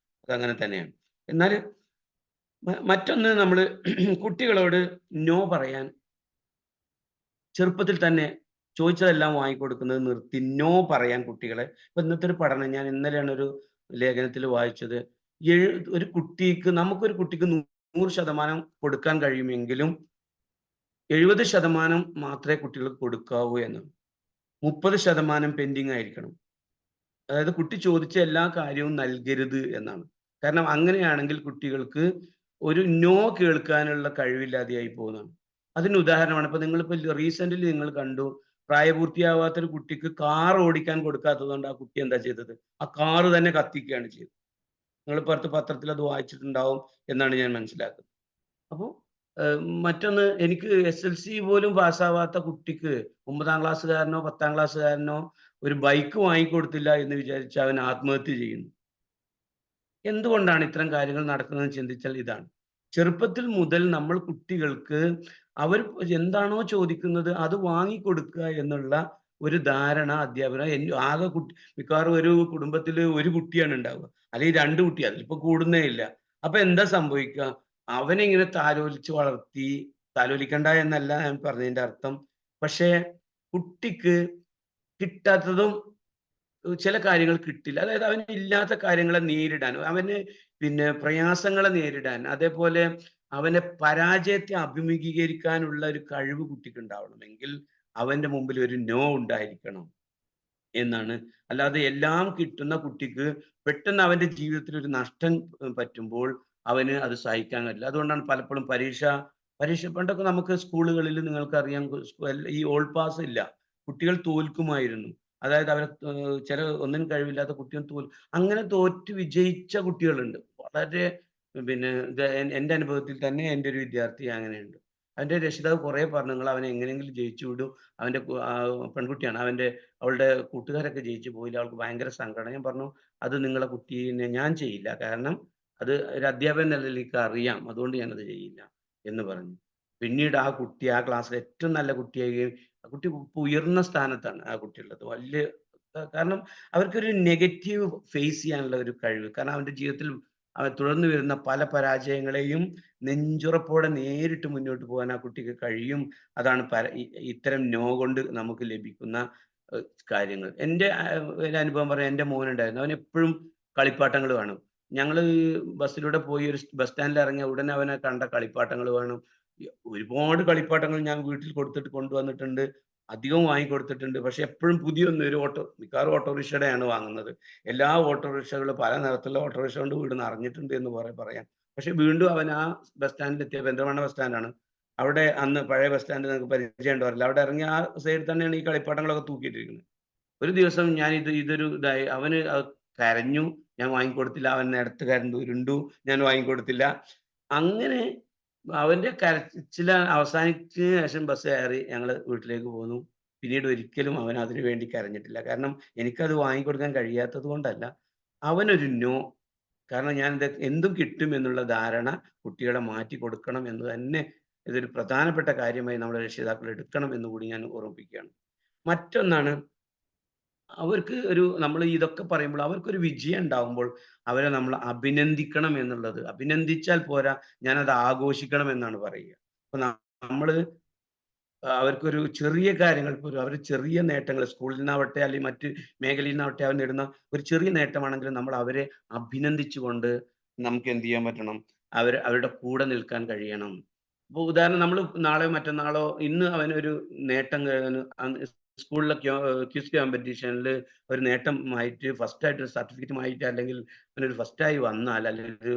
അതങ്ങനെ തന്നെയാണ്. എന്നാൽ മറ്റൊന്ന് നമ്മൾ കുട്ടികളോട് നോ പറയാൻ ചെറുപ്പത്തിൽ തന്നെ ചോദിച്ചതെല്ലാം വാങ്ങിക്കൊടുക്കുന്നത് നിർത്തി നോ പറയാൻ കുട്ടികളെ. ഇപ്പൊ ഇന്നത്തെ ഒരു പഠനം ഞാൻ ഇന്നലെയാണ് ഒരു ലേഖനത്തിൽ വായിച്ചത്. ഒരു കുട്ടിക്ക് നമുക്കൊരു കുട്ടിക്ക് 100% കൊടുക്കാൻ കഴിയുമെങ്കിലും 70% മാത്രമേ കുട്ടികൾക്ക് കൊടുക്കാവൂ എന്നാണ്. 30% പെൻഡിങ് ആയിരിക്കണം. അതായത് കുട്ടി ചോദിച്ച എല്ലാ കാര്യവും നൽകരുത് എന്നാണ്. കാരണം അങ്ങനെയാണെങ്കിൽ കുട്ടികൾക്ക് ഒരു നോ കേൾക്കാനുള്ള കഴിവില്ലാതെയായി പോകുന്നതാണ്. അതിന് ഉദാഹരണമാണ് ഇപ്പൊ നിങ്ങളിപ്പോ റീസെന്റ്ലി നിങ്ങൾ കണ്ടു, പ്രായപൂർത്തിയാവാത്ത ഒരു കുട്ടിക്ക് കാർ ഓടിക്കാൻ കൊടുക്കാത്തത് കൊണ്ട് ആ കുട്ടി എന്താ ചെയ്തത്? ആ കാറ് തന്നെ കത്തിക്കുകയാണ് ചെയ്തത്. നിങ്ങൾ പുറത്ത് പത്രത്തിൽ അത് വായിച്ചിട്ടുണ്ടാവും എന്നാണ് ഞാൻ മനസ്സിലാക്കുന്നത്. അപ്പോൾ മറ്റൊന്ന്, എനിക്ക് SLC പോലും പാസ്സാവാത്ത കുട്ടിക്ക് 9ാം ക്ലാസ്സുകാരനോ 10ാം ക്ലാസ്സുകാരനോ ഒരു ബൈക്ക് വാങ്ങിക്കൊടുത്തില്ല എന്ന് വിചാരിച്ച് അവൻ ആത്മഹത്യ ചെയ്യുന്നു. എന്തുകൊണ്ടാണ് ഇത്തരം കാര്യങ്ങൾ നടക്കുന്നതെന്ന് ചിന്തിച്ചാൽ ഇതാണ്. ചെറുപ്പത്തിൽ മുതൽ നമ്മൾ കുട്ടികൾക്ക് അവർ എന്താണോ ചോദിക്കുന്നത് അത് വാങ്ങിക്കൊടുക്കുക എന്നുള്ള ഒരു ധാരണ അധ്യാപകർ ആകെ മിക്കവാറും ഒരു കുടുംബത്തിൽ ഒരു കുട്ടിയാണ് ഉണ്ടാവുക, അല്ലെങ്കിൽ 2 കുട്ടി, അതിലിപ്പോ കൂടുന്നേ ഇല്ല. അപ്പൊ എന്താ സംഭവിക്കുക? അവനെ ഇങ്ങനെ താലോലിച്ച് വളർത്തി, താലോലിക്കണ്ട എന്നല്ല ഞാൻ പറഞ്ഞതിന്റെ അർത്ഥം, പക്ഷേ കുട്ടിക്ക് കിട്ടാത്തതും ചില കാര്യങ്ങൾ കിട്ടില്ല. അതായത് അവന് ഇല്ലാത്ത കാര്യങ്ങളെ നേരിടാൻ, അവന് പ്രയാസങ്ങളെ നേരിടാൻ, അതേപോലെ അവനെ പരാജയത്തെ അഭിമുഖീകരിക്കാനുള്ള ഒരു കഴിവ് കുട്ടിക്ക് ഉണ്ടാവണമെങ്കിൽ അവന്റെ മുമ്പിൽ ഒരു നോ ഉണ്ടായിരിക്കണം എന്നാണ്. അല്ലാതെ എല്ലാം കിട്ടുന്ന കുട്ടിക്ക് പെട്ടെന്ന് അവന്റെ ജീവിതത്തിൽ ഒരു നഷ്ടം പറ്റുമ്പോൾ അവന് അത് സഹിക്കാൻ കഴിയില്ല. അതുകൊണ്ടാണ് പലപ്പോഴും പരീക്ഷ പണ്ടൊക്കെ നമുക്ക് സ്കൂളുകളിൽ നിങ്ങൾക്കറിയാം ഈ ഓൾ പാസ് ഇല്ല, കുട്ടികൾ തോൽക്കുമായിരുന്നു. അതായത് അവരെ ചില ഒന്നിനും കഴിവില്ലാത്ത കുട്ടികൾ അങ്ങനെ തോറ്റ് വിജയിച്ച കുട്ടികളുണ്ട്. വളരെ എൻ്റെ അനുഭവത്തിൽ തന്നെ എൻ്റെ ഒരു വിദ്യാർത്ഥി അങ്ങനെയുണ്ട്. അവന്റെ രക്ഷിതാവ് കുറെ പറഞ്ഞു നിങ്ങൾ അവനെ എങ്ങനെയെങ്കിലും ജയിച്ചു വിടും, അവന്റെ പെൺകുട്ടിയാണ്, അവളുടെ കൂട്ടുകാരൊക്കെ ജയിച്ചു പോയില്ല, അവൾക്ക് ഭയങ്കര സങ്കടം. ഞാൻ പറഞ്ഞു അത് നിങ്ങളെ കുട്ടീനെ ഞാൻ ചെയ്യില്ല, കാരണം അത് ഒരു അധ്യാപകൻ നിലയിൽ എനിക്ക് അറിയാം, അതുകൊണ്ട് ഞാനത് ചെയ്യില്ല എന്ന് പറഞ്ഞു. പിന്നീട് ആ കുട്ടി ആ ക്ലാസ്സിൽ ഏറ്റവും നല്ല കുട്ടിയായി, ആ കുട്ടി ഉയർന്ന സ്ഥാനത്താണ് ആ കുട്ടിയുള്ളത്. കാരണം അവർക്കൊരു നെഗറ്റീവ് ഫേസ് ചെയ്യാനുള്ള ഒരു കഴിവ്, കാരണം അവന്റെ ജീവിതത്തിൽ അവൻ തുടർന്ന് വരുന്ന പല പരാജയങ്ങളെയും നെഞ്ചുറപ്പോടെ നേരിട്ട് മുന്നോട്ട് പോകാൻ ആ കുട്ടിക്ക് കഴിയും. അതാണ് ഇത്തരം നോ കൊണ്ട് നമുക്ക് ലഭിക്കുന്ന കാര്യങ്ങൾ. എൻ്റെ ഒരു അനുഭവം പറയാം. എൻ്റെ മോനുണ്ടായിരുന്നു, അവൻ എപ്പോഴും കളിപ്പാട്ടങ്ങൾ വേണം. ഞങ്ങൾ ബസ്സിലൂടെ പോയി ഒരു ബസ് സ്റ്റാൻഡിൽ ഇറങ്ങിയ ഉടനെ അവനെ കണ്ട കളിപ്പാട്ടങ്ങൾ വേണം. ഒരുപാട് കളിപ്പാട്ടങ്ങൾ ഞാൻ വീട്ടിൽ കൊണ്ടുവന്നിട്ടുണ്ട്, അധികവും വാങ്ങിക്കൊടുത്തിട്ടുണ്ട്. പക്ഷെ എപ്പോഴും പുതിയൊന്നും മിക്കവാറും ഓട്ടോറിക്ഷയുടെയാണ് വാങ്ങുന്നത്. എല്ലാ ഓട്ടോറിക്ഷകളും പല നിറത്തിലുള്ള ഓട്ടോറിക്ഷ കൊണ്ട് വീട് നിറഞ്ഞിട്ടുണ്ട് എന്ന് പറയാം. പക്ഷെ വീണ്ടും അവൻ ആ ബസ് സ്റ്റാൻഡിൽ എത്തിയ, പെരിന്തൽമണ്ണ ബസ് സ്റ്റാൻഡാണ്, അവിടെ അന്ന് പഴയ ബസ് സ്റ്റാൻഡ് നിങ്ങൾക്ക് പരിചയം ഉണ്ടാവില്ല, അവിടെ ഇറങ്ങി ആ സൈഡിൽ തന്നെയാണ് ഈ കളിപ്പാട്ടങ്ങളൊക്കെ തൂക്കിയിട്ടിരിക്കുന്നത്. ഒരു ദിവസം ഞാൻ ഇതൊരു ഇതായി, അവന് കരഞ്ഞു, ഞാൻ വാങ്ങിക്കൊടുത്തില്ല. അവൻ നേരത്തെ ഉരുണ്ടു, ഞാൻ വാങ്ങിക്കൊടുത്തില്ല. അങ്ങനെ അവന്റെ കരച്ചിൽ അവസാനിച്ചതിന് ശേഷം ബസ് കയറി ഞങ്ങൾ വീട്ടിലേക്ക് പോന്നു. പിന്നീട് ഒരിക്കലും അവൻ അതിനു വേണ്ടി കരഞ്ഞിട്ടില്ല. കാരണം എനിക്കത് വാങ്ങിക്കൊടുക്കാൻ കഴിയാത്തത് കൊണ്ടല്ല, അവനൊരു നോ, കാരണം ഞാൻ എന്തും കിട്ടും എന്നുള്ള ധാരണ കുട്ടികളെ മാറ്റി കൊടുക്കണം എന്ന് തന്നെ ഇതൊരു പ്രധാനപ്പെട്ട കാര്യമായി നമ്മുടെ രക്ഷിതാക്കൾ എടുക്കണം എന്ന് കൂടി ഞാൻ ഓർമ്മിപ്പിക്കുകയാണ്. മറ്റൊന്നാണ്, അവർക്ക് നമ്മൾ ഇതൊക്കെ പറയുമ്പോൾ അവർക്കൊരു വിജയം ഉണ്ടാവുമ്പോൾ അവരെ നമ്മൾ അഭിനന്ദിക്കണം എന്നുള്ളത്. അഭിനന്ദിച്ചാൽ പോരാ, ഞാനത് ആഘോഷിക്കണം എന്നാണ് പറയുക. അപ്പൊ നമ്മള് അവർക്കൊരു ചെറിയ കാര്യങ്ങൾ പോലും, അവർ ചെറിയ നേട്ടങ്ങൾ സ്കൂളിൽ നിന്നാവട്ടെ അല്ലെങ്കിൽ മറ്റ് മേഖലയിൽ നിന്നാവട്ടെ അവർ നേടുന്ന ഒരു ചെറിയ നേട്ടമാണെങ്കിലും നമ്മൾ അവരെ അഭിനന്ദിച്ചുകൊണ്ട് നമുക്ക് എന്ത് ചെയ്യാൻ പറ്റണം? അവരുടെ കൂടെ നിൽക്കാൻ കഴിയണം. ഇപ്പൊ ഉദാഹരണം, നമ്മൾ നാളെയോ മറ്റന്നാളോ ഇന്ന് അവനൊരു നേട്ടം സ്കൂളിലെ ക്വിസ് കോമ്പറ്റീഷനിൽ ഒരു നേട്ടമായിട്ട് ഫസ്റ്റായിട്ട് സർട്ടിഫിക്കറ്റുമായിട്ട്, അല്ലെങ്കിൽ അവനൊരു ഫസ്റ്റായി വന്നാൽ, അല്ലെങ്കിൽ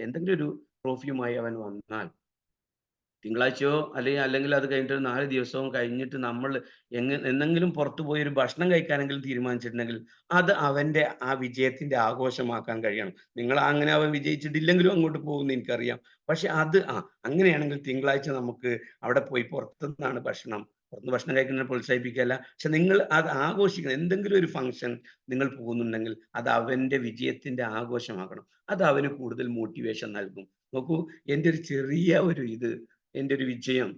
എന്തെങ്കിലും ഒരു ട്രോഫിയുമായി അവൻ വന്നാൽ, തിങ്കളാഴ്ചയോ അല്ലെങ്കിൽ അത് കഴിഞ്ഞിട്ട് 4 ദിവസവും കഴിഞ്ഞിട്ട് നമ്മൾ എന്നെങ്കിലും പുറത്തു പോയി ഒരു ഭക്ഷണം കഴിക്കാനെങ്കിലും തീരുമാനിച്ചിട്ടുണ്ടെങ്കിൽ അത് അവന്റെ ആ വിജയത്തിന്റെ ആഘോഷമാക്കാൻ കഴിയണം. അങ്ങനെ അവൻ വിജയിച്ചിട്ടില്ലെങ്കിലും അങ്ങോട്ട് പോകുമെന്ന് എനിക്കറിയാം. പക്ഷെ അങ്ങനെയാണെങ്കിൽ തിങ്കളാഴ്ച നമുക്ക് അവിടെ പോയി പുറത്തുനിന്നാണ് ഭക്ഷണം, പുറത്തുനിന്ന് ഭക്ഷണം കഴിക്കുന്നതിനെ പ്രോത്സാഹിപ്പിക്കുകയല്ല. പക്ഷെ നിങ്ങൾ അത് ആഘോഷിക്കണം. എന്തെങ്കിലും ഒരു ഫംഗ്ഷൻ നിങ്ങൾ പോകുന്നുണ്ടെങ്കിൽ അത് അവന്റെ വിജയത്തിന്റെ ആഘോഷമാക്കണം. അത് അവന് കൂടുതൽ മോട്ടിവേഷൻ നൽകും. നോക്കൂ, എൻ്റെ ഒരു ചെറിയ ഒരു ഇത്, എൻ്റെ ഒരു വിജയം,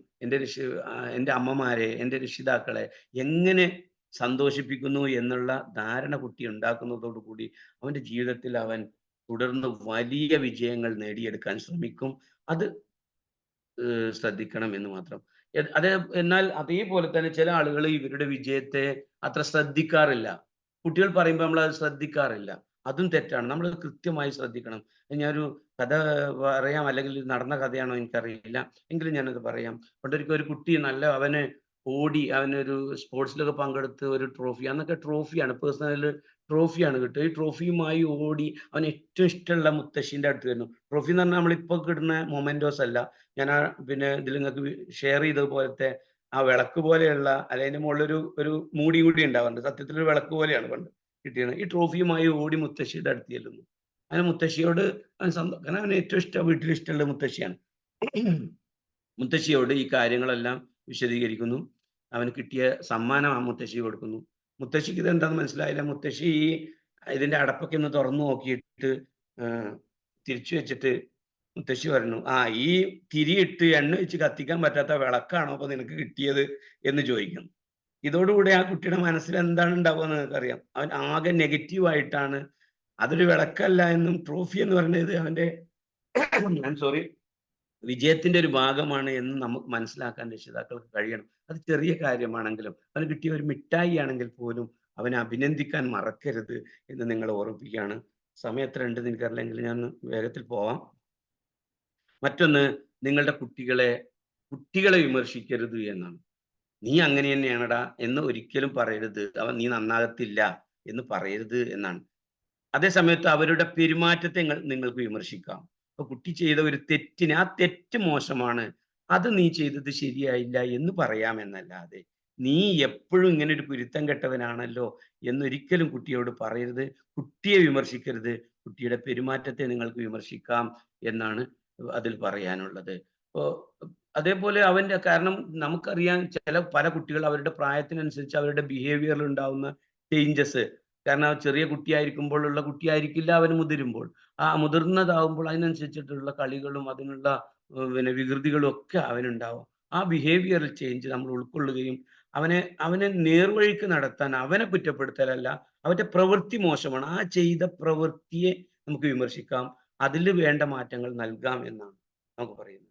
എൻ്റെ അമ്മമാരെ, എൻ്റെ രക്ഷിതാക്കളെ എങ്ങനെ സന്തോഷിപ്പിക്കുന്നു എന്നുള്ള ധാരണ കുട്ടി ഉണ്ടാക്കുന്നതോടുകൂടി അവന്റെ ജീവിതത്തിൽ അവൻ തുടർന്ന് വലിയ വിജയങ്ങൾ നേടിയെടുക്കാൻ ശ്രമിക്കും. അത് ശ്രദ്ധിക്കണം എന്ന് മാത്രം. എന്നാൽ അതേപോലെ തന്നെ ചില ആളുകൾ ഇവരുടെ വിജയത്തെ അത്ര ശ്രദ്ധിക്കാറില്ല. കുട്ടികൾ പറയുമ്പോൾ നമ്മൾ അത് ശ്രദ്ധിക്കാറില്ല. അതും തെറ്റാണ്. നമ്മൾ കൃത്യമായി ശ്രദ്ധിക്കണം. ഞാനൊരു കഥ പറയാം, അല്ലെങ്കിൽ നടന്ന കഥയാണോ എനിക്കറിയില്ല, എങ്കിലും ഞാനത് പറയാം. പണ്ടൊരിക്കൽ ഒരു കുട്ടി അവന് ഓടി, അവനൊരു സ്പോർട്സിലൊക്കെ പങ്കെടുത്ത് ഒരു ട്രോഫി, അന്നൊക്കെ ട്രോഫിയാണ്, പേഴ്സണൽ ട്രോഫിയാണ് കിട്ടുക. ഈ ട്രോഫിയുമായി ഓടി അവന് ഏറ്റവും ഇഷ്ടമുള്ള മുത്തശ്ശീൻ്റെ അടുത്ത് വരുന്നു. ട്രോഫി എന്ന് പറഞ്ഞാൽ നമ്മളിപ്പോൾ കിട്ടുന്ന മൊമെന്റോസ് അല്ല. ഞാൻ പിന്നെ ഇതിൽ നിങ്ങൾക്ക് ഷെയർ ചെയ്തതുപോലത്തെ ആ വിളക്ക് പോലെയുള്ള, അല്ലെങ്കിൽ അതിന്റെ മുകളിലൊരു ഒരു മൂടി കൂടി ഉണ്ടാവാറുണ്ട്. സത്യത്തിൽ ഒരു വിളക്ക് പോലെയാണ് പണ്ട് കിട്ടിയത്. ഈ ട്രോഫിയുമായി ഓടി മുത്തശ്ശിയുടെ അടുത്ത് ചെല്ലുന്നു. അതിന് മുത്തശ്ശിയോട് കാരണം അവന് ഏറ്റവും ഇഷ്ടം, വീട്ടിൽ ഇഷ്ടമുള്ള മുത്തശ്ശിയാണ്. മുത്തശ്ശിയോട് ഈ കാര്യങ്ങളെല്ലാം വിശദീകരിക്കുന്നു. അവന് കിട്ടിയ സമ്മാനം ആ മുത്തശ്ശി കൊടുക്കുന്നു. മുത്തശ്ശിക്ക് ഇതെന്താന്ന് മനസ്സിലായില്ല. മുത്തശ്ശി ഇതിന്റെ അടപ്പൊക്കെ ഒന്ന് തുറന്നു നോക്കിയിട്ട് തിരിച്ചു വെച്ചിട്ട് മുത്തശ്ശി പറഞ്ഞു, ഈ തിരിയിട്ട് എണ്ണ വെച്ച് കത്തിക്കാൻ പറ്റാത്ത വിളക്കാണോ അപ്പൊ നിനക്ക് കിട്ടിയത് എന്ന് ചോദിക്കുന്നു. ഇതോടുകൂടി ആ കുട്ടിയുടെ മനസ്സിൽ എന്താണ് ഉണ്ടാവുക എന്ന് നിങ്ങൾക്കറിയാം. അവൻ ആകെ നെഗറ്റീവായിട്ടാണ്, അതൊരു വിളക്കല്ല എന്നും ട്രോഫി എന്ന് പറയുന്നത് അവന്റെ വിജയത്തിന്റെ ഒരു ഭാഗമാണ് എന്ന് നമുക്ക് മനസ്സിലാക്കാൻ രക്ഷിതാക്കൾക്ക് കഴിയണം. അത് ചെറിയ കാര്യമാണെങ്കിലും, അവന് കിട്ടിയ ഒരു മിഠായി ആണെങ്കിൽ പോലും അവനെ അഭിനന്ദിക്കാൻ മറക്കരുത് എന്ന് നിങ്ങളെ ഓർമ്മിപ്പിക്കുകയാണ്. സമയം എത്ര ഉണ്ടെന്ന് എനിക്കറിയില്ലെങ്കിൽ ഞാൻ വേഗത്തിൽ പോവാം. മറ്റൊന്ന്, നിങ്ങളുടെ കുട്ടികളെ വിമർശിക്കരുത് എന്നാണ്. നീ അങ്ങനെ തന്നെയാണടാ എന്ന് ഒരിക്കലും പറയരുത്. നീ നന്നാകത്തില്ല എന്ന് പറയരുത് എന്നാണ്. അതേ സമയത്ത് അവരുടെ പെരുമാറ്റത്തെ നിങ്ങൾക്ക് വിമർശിക്കാം. അപ്പൊ കുട്ടി ചെയ്ത ഒരു തെറ്റിന്, ആ തെറ്റ് മോശമാണ്, അത് നീ ചെയ്തത് ശരിയായില്ല എന്ന് പറയാമെന്നല്ലാതെ നീ എപ്പോഴും ഇങ്ങനെ ഒരു കുരുത്തം കെട്ടവനാണല്ലോ എന്നൊരിക്കലും കുട്ടിയോട് പറയരുത്. കുട്ടിയെ വിമർശിക്കരുത്. കുട്ടിയുടെ പെരുമാറ്റത്തെ നിങ്ങൾക്ക് വിമർശിക്കാം എന്നാണ് അതിൽ പറയാനുള്ളത്. അതേപോലെ കാരണം നമുക്കറിയാം, പല കുട്ടികൾ അവരുടെ പ്രായത്തിനനുസരിച്ച് അവരുടെ ബിഹേവിയറിൽ ഉണ്ടാവുന്ന ചേഞ്ചസ്, കാരണം ചെറിയ കുട്ടിയായിരിക്കുമ്പോഴുള്ള കുട്ടിയായിരിക്കില്ല അവന് മുതിരുമ്പോൾ. മുതിർന്നതാവുമ്പോൾ അതിനനുസരിച്ചിട്ടുള്ള കളികളും അതിനുള്ള വികൃതികളും ഒക്കെ അവനുണ്ടാവും. ആ ബിഹേവിയറൽ ചേഞ്ച് നമ്മൾ ഉൾക്കൊള്ളുകയും അവനെ നേർവഴിക്ക് നടത്താൻ, അവനെ കുറ്റപ്പെടുത്തലല്ല, അവന്റെ പ്രവൃത്തി മോശമാണ്, ആ ചെയ്ത പ്രവൃത്തിയെ നമുക്ക് വിമർശിക്കാം, അതിൽ വേണ്ട മാറ്റങ്ങൾ നൽകാം എന്നാണ് നമുക്ക് പറയുന്നത്.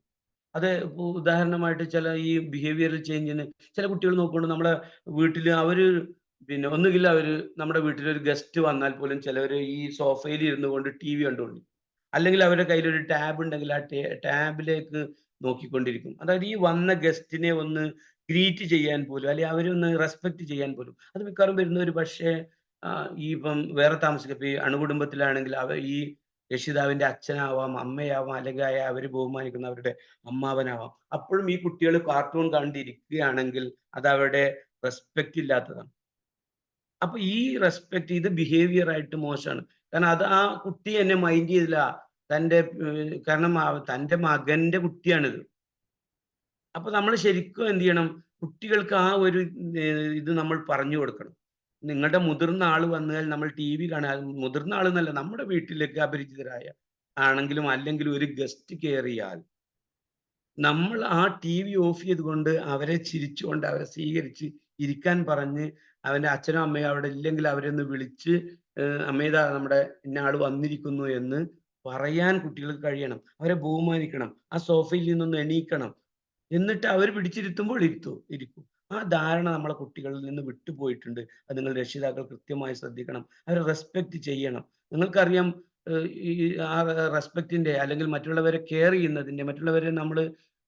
അത് ഉദാഹരണമായിട്ട് ഈ ബിഹേവിയറൽ ചേഞ്ചിന് ചില കുട്ടികൾ നോക്കുന്നുണ്ട്. നമ്മുടെ വീട്ടിൽ ഒന്നുകിൽ നമ്മുടെ വീട്ടിലൊരു ഗസ്റ്റ് വന്നാൽ പോലും ചിലവർ ഈ സോഫയിൽ ഇരുന്നു കൊണ്ട് TV കണ്ടുകൊണ്ട്, അല്ലെങ്കിൽ അവരുടെ കയ്യിൽ ഒരു ടാബ് ഉണ്ടെങ്കിൽ ആ ടാബിലേക്ക് നോക്കിക്കൊണ്ടിരിക്കും. അതായത് ഈ വന്ന ഗസ്റ്റിനെ ഒന്ന് ഗ്രീറ്റ് ചെയ്യാൻ പോലും, അല്ലെങ്കിൽ അവരൊന്ന് റെസ്പെക്ട് ചെയ്യാൻ പോലും, അത് മിക്കവാറും വരുന്നവർ പക്ഷേ ഇപ്പം വേറെ താമസിക്കുക, ഈ അണുകുടുംബത്തിലാണെങ്കിൽ ഈ രക്ഷിതാവിന്റെ അച്ഛനാവാം, അമ്മയാവാം, അല്ലെങ്കിൽ അവർ ബഹുമാനിക്കുന്ന അവരുടെ അമ്മാവനാവാം. അപ്പോഴും ഈ കുട്ടികൾ കാർട്ടൂൺ കണ്ടിരിക്കുകയാണെങ്കിൽ അത് അവരുടെ റെസ്പെക്ട് ഇല്ലാത്തതാണ്. അപ്പൊ ഈ റെസ്പെക്ട്, ഇത് ബിഹേവിയർ ആയിട്ട് മോശമാണ്. കാരണം അത് ആ കുട്ടി എന്നെ മൈൻഡ് ചെയ്തില്ല, കാരണം തൻ്റെ മകന്റെ കുട്ടിയാണിത്. അപ്പൊ നമ്മൾ ശരിക്കും എന്ത് ചെയ്യണം, കുട്ടികൾക്ക് ആ ഒരു ഇത് നമ്മൾ പറഞ്ഞു കൊടുക്കണം. നിങ്ങളുടെ മുതിർന്ന ആൾ വന്നാൽ നമ്മൾ TV കാണാൻ, മുതിർന്ന ആളെന്നല്ല, നമ്മുടെ വീട്ടിലേക്ക് അപരിചിതരായ ആണെങ്കിലും അല്ലെങ്കിലും ഒരു ഗസ്റ്റ് കയറിയാൽ നമ്മൾ ആ TV ഓഫ് ചെയ്തുകൊണ്ട് അവരെ ചിരിച്ചുകൊണ്ട് അവരെ സ്വീകരിച്ച് ഇരിക്കാൻ പറഞ്ഞ്, അവന്റെ അച്ഛനും അമ്മയും അവിടെ ഇല്ലെങ്കിൽ അവരൊന്ന് വിളിച്ച്, അമ്മേതാ നമ്മുടെ ഇന്ന ആള് വന്നിരിക്കുന്നു എന്ന് പറയാൻ കുട്ടികൾക്ക് കഴിയണം. അവരെ ബഹുമാനിക്കണം, ആ സോഫയിൽ നിന്നൊന്ന് എണീക്കണം, എന്നിട്ട് അവർ പിടിച്ചിരുത്തുമ്പോൾ ഇരിക്കും. ആ ധാരണ നമ്മളെ കുട്ടികളിൽ നിന്ന് വിട്ടുപോയിട്ടുണ്ട്. അത് നിങ്ങൾ രക്ഷിതാക്കൾ കൃത്യമായി ശ്രദ്ധിക്കണം. അവരെ റെസ്പെക്ട് ചെയ്യണം. നിങ്ങൾക്കറിയാം, ആ റെസ്പെക്റ്റിന്റെ, അല്ലെങ്കിൽ മറ്റുള്ളവരെ കെയർ ചെയ്യുന്നതിന്റെ, മറ്റുള്ളവരെ നമ്മൾ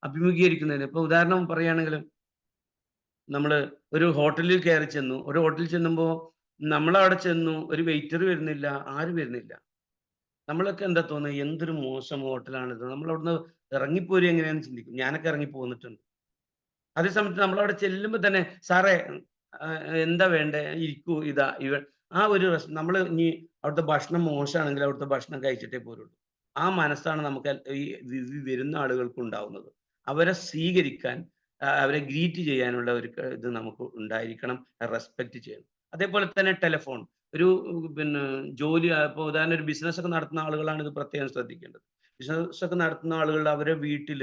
അഭിമുഖീകരിക്കുന്നതിന്, ഇപ്പൊ ഉദാഹരണം പറയുകയാണെങ്കിൽ, നമ്മൾ ഒരു ഹോട്ടലിൽ കയറി ചെന്നു. ഒരു ഹോട്ടലിൽ ചെന്നുമ്പോൾ നമ്മളവിടെ ചെന്നു, ഒരു വെയിറ്റർ വരുന്നില്ല, ആരും വരുന്നില്ല. നമ്മളൊക്കെ എന്താ തോന്നുന്നത്, എന്തൊരു മോശം ഹോട്ടലാണിത്, നമ്മളവിടുന്ന് ഇറങ്ങിപ്പോരും എങ്ങനെയാണെന്ന് ചിന്തിക്കും. ഞാനൊക്കെ ഇറങ്ങിപ്പോന്നിട്ടുണ്ട്. അതേസമയത്ത് നമ്മളവിടെ ചെല്ലുമ്പോൾ തന്നെ, സാറേ എന്താ വേണ്ടേ, ഇരിക്കൂ, നമ്മൾ ഇനി അവിടുത്തെ ഭക്ഷണം മോശമാണെങ്കിൽ അവിടുത്തെ ഭക്ഷണം കഴിച്ചിട്ടേ പോരുള്ളൂ. ആ മനസ്സാണ് നമുക്ക് ഈ വരുന്ന ആളുകൾക്ക് ഉണ്ടാവുന്നത്. അവരെ സ്വീകരിക്കാൻ, അവരെ ഗ്രീറ്റ് ചെയ്യാനുള്ള ഒരു ഇത് നമുക്ക് ഉണ്ടായിരിക്കണം, റെസ്പെക്ട് ചെയ്യണം. അതേപോലെ തന്നെ ടെലിഫോൺ ഒരു പിന്നെ ജോലി ഇപ്പോൾ ഉദാഹരണം ഒരു ബിസിനസ് ഒക്കെ നടത്തുന്ന ആളുകളാണ് ഇത് പ്രത്യേകം ശ്രദ്ധിക്കേണ്ടത്. ബിസിനസ് ഒക്കെ നടത്തുന്ന ആളുകൾ അവരുടെ വീട്ടിൽ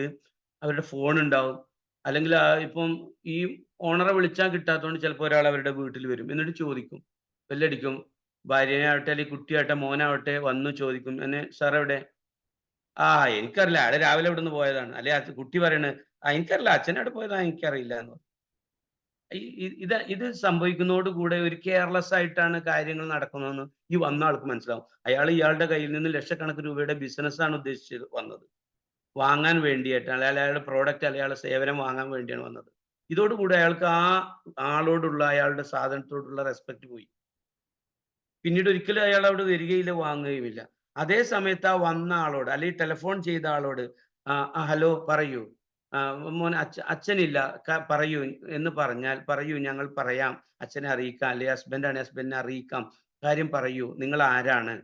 അവരുടെ ഫോൺ ഉണ്ടാവും. അല്ലെങ്കിൽ ഇപ്പം ഈ ഓണറെ വിളിച്ചാൽ കിട്ടാത്തതുകൊണ്ട് ചിലപ്പോൾ ഒരാൾ അവരുടെ വീട്ടിൽ വരും. എന്നിട്ട് ചോദിക്കും, ബെല്ലടിക്കും. ഭാര്യനാവട്ടെ അല്ലെങ്കിൽ കുട്ടിയാവട്ടെ മോനാവട്ടെ വന്ന് ചോദിക്കും, എന്നെ സാർ എവിടെ? എനിക്കറിയില്ല, അയാള് രാവിലെ ഇവിടുന്ന് പോയതാണ്. അല്ലെ കുട്ടി പറയണ്, എനിക്കറിയില്ല, അച്ഛൻ എവിടെ പോയതാ എനിക്കറിയില്ല എന്ന് പറയും. ഇത് സംഭവിക്കുന്നതോട് കൂടെ ഒരു കെയർലെസ് ആയിട്ടാണ് കാര്യങ്ങൾ നടക്കുന്നതെന്ന് ഈ വന്ന ആൾക്ക് മനസ്സിലാവും. അയാൾ ഇയാളുടെ കയ്യിൽ നിന്ന് ലക്ഷക്കണക്കിന് രൂപയുടെ ബിസിനസ്സാണ് ഉദ്ദേശിച്ചത് വന്നത്. വാങ്ങാൻ വേണ്ടിയിട്ടാണ്, അയാളുടെ പ്രോഡക്റ്റ് അല്ലെങ്കിൽ അയാളുടെ സേവനം വാങ്ങാൻ വേണ്ടിയാണ് വന്നത്. ഇതോടുകൂടി അയാൾക്ക് ആ ആളോടുള്ള അയാളുടെ സാധനത്തോടുള്ള റെസ്പെക്ട് പോയി. പിന്നീട് ഒരിക്കലും അയാൾ അവിടെ വരികയില്ല, വാങ്ങുകയുമില്ല. അതേ സമയത്ത് ആ വന്ന ആളോട് അല്ലെങ്കിൽ ടെലിഫോൺ ചെയ്ത ആളോട് ഹലോ പറയൂ, മോൻ അച്ഛനില്ല പറയൂ എന്ന് പറഞ്ഞാൽ, പറയൂ ഞങ്ങൾ പറയാം, അച്ഛനെ അറിയിക്കാം, അല്ലെങ്കിൽ ഹസ്ബൻഡിനെ അറിയിക്കാം, കാര്യം പറയൂ, നിങ്ങൾ ആരാണ്?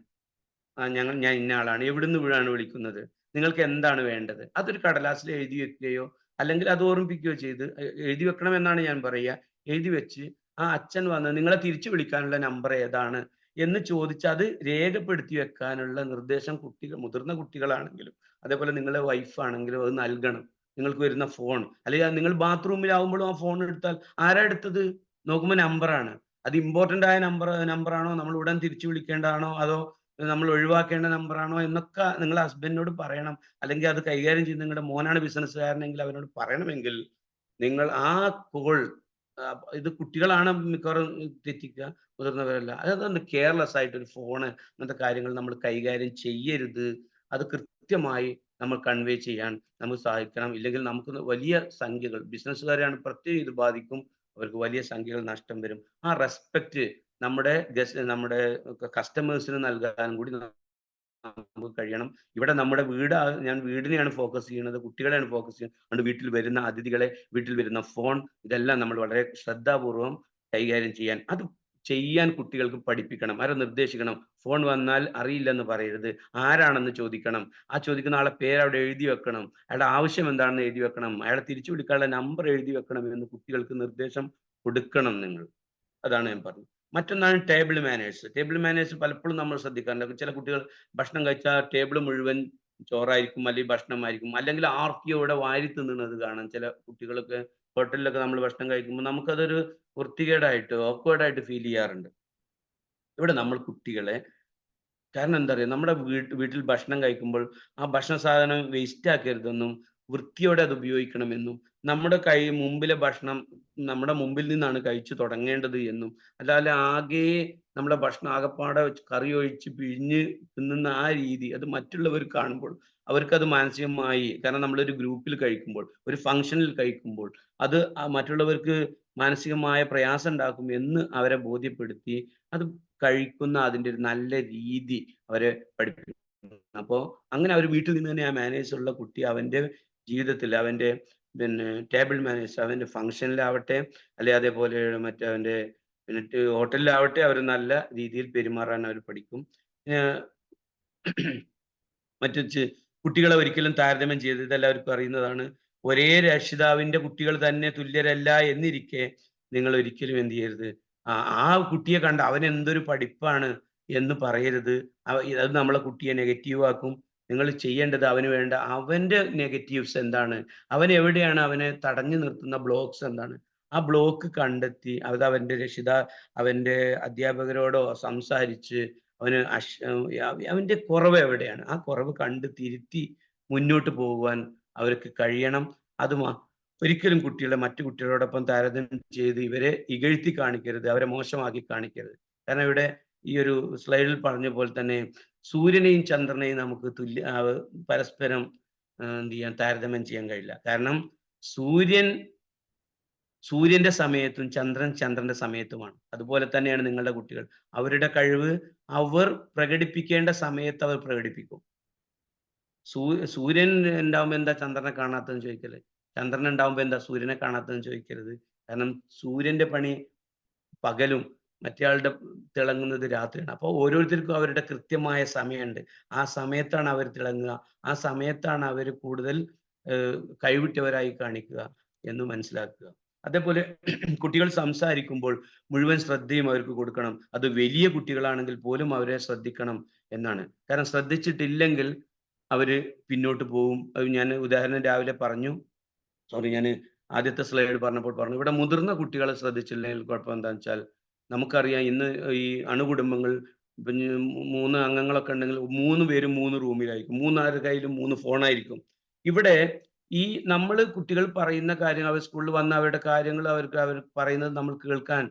ഞാൻ ഇന്ന ആളാണ്, എവിടുന്ന് വീഴാണ് വിളിക്കുന്നത്, നിങ്ങൾക്ക് എന്താണ് വേണ്ടത്? അതൊരു കടലാസിൽ എഴുതി വെക്കുകയോ അല്ലെങ്കിൽ അത് ഓർമ്മിപ്പിക്കുകയോ ചെയ്ത്, എഴുതി വെക്കണം എന്നാണ് ഞാൻ പറയുക, എഴുതി വെച്ച് അച്ഛൻ വന്ന് നിങ്ങളെ തിരിച്ചു വിളിക്കാനുള്ള നമ്പർ ഏതാണ് എന്ന് ചോദിച്ച് അത് രേഖപ്പെടുത്തി വെക്കാനുള്ള നിർദ്ദേശം മുതിർന്ന കുട്ടികളാണെങ്കിലും അതേപോലെ നിങ്ങളെ വൈഫ് ആണെങ്കിലും അത് നൽകണം. നിങ്ങൾക്ക് വരുന്ന ഫോൺ അല്ലെങ്കിൽ നിങ്ങൾ ബാത്റൂമിലാവുമ്പോഴും ആ ഫോൺ എടുത്താൽ ആരാ എടുത്തത് നോക്കുമ്പോൾ നമ്പറാണ്. അത് ഇമ്പോർട്ടന്റ് ആയ നമ്പറാണോ, നമ്മൾ ഉടൻ തിരിച്ചു വിളിക്കേണ്ടതാണോ, അതോ നമ്മൾ ഒഴിവാക്കേണ്ട നമ്പറാണോ എന്നൊക്കെ നിങ്ങൾ ഹസ്ബൻഡിനോട് പറയണം. അല്ലെങ്കിൽ അത് കൈകാര്യം ചെയ്ത് നിങ്ങളുടെ മോനാണ് ബിസിനസ്സുകാരനെങ്കിൽ അവനോട് പറയണമെങ്കിൽ നിങ്ങൾ ആ കോൾ, ഇത് കുട്ടികളാണ് മിക്കവാറും തെറ്റിക്കുക, മുതിർന്നവരല്ല. അതൊന്ന് കെയർലെസ് ആയിട്ട് ഒരു ഫോണ് അങ്ങനത്തെ കാര്യങ്ങൾ നമ്മൾ കൈകാര്യം ചെയ്യരുത്. അത് കൃത്യമായി നമ്മൾ കൺവേ ചെയ്യാൻ നമുക്ക് സാധിക്കണം. ഇല്ലെങ്കിൽ നമുക്ക് വലിയ സംഖ്യകൾ, ബിസിനസ്സുകാരെയാണ് പ്രത്യേകം ഇത് ബാധിക്കും, അവർക്ക് വലിയ സംഖ്യകൾ നഷ്ടം വരും. ആ റെസ്പെക്ട് നമ്മുടെ കസ്റ്റമേഴ്സിന് നൽകാൻ കൂടി നമുക്ക് കഴിയണം. ഇവിടെ നമ്മുടെ ഞാൻ വീടിനെയാണ് ഫോക്കസ് ചെയ്യുന്നത്, കുട്ടികളെയാണ് ഫോക്കസ് ചെയ്യുന്നത്. അതുകൊണ്ട് വീട്ടിൽ വരുന്ന അതിഥികളെ, വീട്ടിൽ വരുന്ന ഫോൺ, ഇതെല്ലാം നമ്മൾ വളരെ ശ്രദ്ധാപൂർവം കൈകാര്യം ചെയ്യാൻ കുട്ടികൾക്ക് പഠിപ്പിക്കണം, അവരെ നിർദ്ദേശിക്കണം. ഫോൺ വന്നാൽ അറിയില്ലെന്ന് പറയരുത്, ആരാണെന്ന് ചോദിക്കണം, ആ ചോദിക്കുന്ന ആളെ പേര് അവിടെ എഴുതി വെക്കണം, അയാളുടെ ആവശ്യം എന്താണെന്ന് എഴുതി വെക്കണം, അയാളെ തിരിച്ചു വിളിക്കാനുള്ള നമ്പർ എഴുതി വെക്കണം എന്ന് കുട്ടികൾക്ക് നിർദ്ദേശം കൊടുക്കണം നിങ്ങൾ. അതാണ് ഞാൻ പറഞ്ഞത്. മറ്റൊന്നാണ് ടേബിൾ മാനേഴ്സ് പലപ്പോഴും നമ്മൾ ശ്രദ്ധിക്കാറുണ്ട്. ചില കുട്ടികൾ ഭക്ഷണം കഴിച്ചാൽ ടേബിൾ മുഴുവൻ ചോറായിരിക്കും, അല്ലെങ്കിൽ ഭക്ഷണമായിരിക്കും, അല്ലെങ്കിൽ ആർത്തിയോടെ വാരി തിന്നുന്നത് കാണാം. ചില കുട്ടികളൊക്കെ ഹോട്ടലിലൊക്കെ നമ്മൾ ഭക്ഷണം കഴിക്കുമ്പോൾ നമുക്കതൊരു വൃത്തികേടായിട്ട് ഓക്വേർഡായിട്ട് ഫീൽ ചെയ്യാറുണ്ട്. ഇവിടെ നമ്മൾ കുട്ടികളെ, കാരണം എന്താ പറയുക, നമ്മുടെ വീട്ടിൽ ഭക്ഷണം കഴിക്കുമ്പോൾ ആ ഭക്ഷണ സാധനം വേസ്റ്റ് ആക്കരുതെന്നും വൃത്തിയോടെ അത് ഉപയോഗിക്കണമെന്നും നമ്മുടെ മുമ്പിലെ ഭക്ഷണം നമ്മുടെ മുമ്പിൽ നിന്നാണ് കഴിച്ചു തുടങ്ങേണ്ടത് എന്നും, അല്ലാതെ ആകെ നമ്മുടെ ഭക്ഷണം ആകപ്പാടെ കറി ഒഴിച്ച് പിഴിഞ്ഞ് തിന്നുന്ന ആ രീതി അത് മറ്റുള്ളവർ കാണുമ്പോൾ അവർക്കത് മാനസികമായി, കാരണം നമ്മളൊരു ഗ്രൂപ്പിൽ കഴിക്കുമ്പോൾ, ഒരു ഫംഗ്ഷനിൽ കഴിക്കുമ്പോൾ അത് മറ്റുള്ളവർക്ക് മാനസികമായ പ്രയാസം ഉണ്ടാക്കും എന്ന് അവരെ ബോധ്യപ്പെടുത്തി അത് കഴിക്കുന്ന അതിൻ്റെ ഒരു നല്ല രീതി അവരെ പഠിപ്പിക്കും. അപ്പോൾ അങ്ങനെ അവർ വീട്ടിൽ നിന്ന് തന്നെ ആ മാനേഴ്സ് ഉള്ള കുട്ടി അവൻ്റെ ജീവിതത്തിൽ അവൻ്റെ ടേബിൾ മാനേഴ്സ് അവൻ്റെ ഫംഗ്ഷനിലാവട്ടെ, അല്ലെ അതേപോലെ മറ്റവൻ്റെ ഹോട്ടലിലാവട്ടെ അവർ നല്ല രീതിയിൽ പെരുമാറാൻ അവർ പഠിക്കും. കുട്ടികളെ ഒരിക്കലും താരതമ്യം ചെയ്ത്, ഇതെല്ലാവർക്കും അറിയുന്നതാണ്. ഒരേ രക്ഷിതാവിന്റെ കുട്ടികൾ തന്നെ തുല്യരല്ല എന്നിരിക്കെ നിങ്ങൾ ഒരിക്കലും എന്ത് ചെയ്യരുത്, ആ കുട്ടിയെ കണ്ട് അവൻ എന്തൊരു പഠിപ്പാണ് എന്ന് പറയരുത്. അത് നമ്മളെ കുട്ടിയെ നെഗറ്റീവ് ആക്കും. നിങ്ങൾ ചെയ്യേണ്ടത് അവന് വേണ്ട അവന്റെ നെഗറ്റീവ്സ് എന്താണ്, അവൻ എവിടെയാണ് അവനെ തടഞ്ഞു നിർത്തുന്ന ബ്ലോക്സ് എന്താണ്, ആ ബ്ലോക്ക് കണ്ടെത്തി അത് അവന്റെ അധ്യാപകരോടോ സംസാരിച്ച് അവന്റെ കുറവ് എവിടെയാണ് ആ കുറവ് കണ്ട് തിരുത്തി മുന്നോട്ട് പോകുവാൻ അവർക്ക് കഴിയണം. ഒരിക്കലും കുട്ടികളെ മറ്റു കുട്ടികളോടൊപ്പം താരതമ്യം ചെയ്ത് ഇവരെ ഇകഴ്ത്തി കാണിക്കരുത്, അവരെ മോശമാക്കി കാണിക്കരുത്. കാരണം ഇവിടെ ഈ ഒരു സ്ലൈഡിൽ പറഞ്ഞ പോലെ തന്നെ സൂര്യനെയും ചന്ദ്രനെയും നമുക്ക് പരസ്പരം എന്ത് ചെയ്യാൻ താരതമ്യം ചെയ്യാൻ കഴിയില്ല. കാരണം സൂര്യന്റെ സമയത്തും ചന്ദ്രന്റെ സമയത്തുമാണ്. അതുപോലെ തന്നെയാണ് നിങ്ങളുടെ കുട്ടികൾ. അവരുടെ കഴിവ് അവർ പ്രകടിപ്പിക്കേണ്ട സമയത്ത് അവർ പ്രകടിപ്പിക്കും. സൂര്യൻ ഉണ്ടാവുമ്പോൾ എന്താ ചന്ദ്രനെ കാണാത്തതെന്ന് ചോദിക്കരുത്, ചന്ദ്രൻ ഉണ്ടാവുമ്പോൾ എന്താ സൂര്യനെ കാണാത്തതെന്ന് ചോദിക്കരുത്. കാരണം സൂര്യന്റെ പണി പകലും മറ്റേയാളുടെ തിളങ്ങുന്നത് രാത്രിയാണ്. അപ്പോൾ ഓരോരുത്തർക്കും അവരുടെ കൃത്യമായ സമയമുണ്ട്. ആ സമയത്താണ് അവർ തിളങ്ങുക, ആ സമയത്താണ് അവർ കൂടുതൽ കഴിവിട്ടവരായി കാണിക്കുക എന്ന് മനസ്സിലാക്കുക. അതേപോലെ കുട്ടികൾ സംസാരിക്കുമ്പോൾ മുഴുവൻ ശ്രദ്ധയും അവർക്ക് കൊടുക്കണം. അത് വലിയ കുട്ടികളാണെങ്കിൽ പോലും അവരെ ശ്രദ്ധിക്കണം എന്നാണ്. കാരണം ശ്രദ്ധിച്ചിട്ടില്ലെങ്കിൽ അവര് പിന്നോട്ട് പോകും. അത് ഞാൻ ഉദാഹരണം രാവിലെ പറഞ്ഞു. സോറി, ഞാൻ ആദ്യത്തെ സ്ലൈഡ് പറഞ്ഞപ്പോൾ പറഞ്ഞു. ഇവിടെ മുതിർന്ന കുട്ടികളെ ശ്രദ്ധിച്ചില്ലെങ്കിൽ കുഴപ്പം എന്താണെന്ന് വെച്ചാൽ, നമുക്കറിയാം ഇന്ന് ഈ അണുകുടുംബങ്ങൾ പിന്നെ 3 അംഗങ്ങളൊക്കെ ഉണ്ടെങ്കിൽ 3 പേരും 3 റൂമിലായിരിക്കും. 3 കയ്യിലും 3 ഫോണായിരിക്കും. ഇവിടെ ഈ നമ്മൾ കുട്ടികൾ പറയുന്ന കാര്യങ്ങൾ, അവർ സ്കൂളിൽ വന്ന് അവരുടെ കാര്യങ്ങൾ അവർ പറയുന്നത് നമ്മൾ കേൾക്കാൻ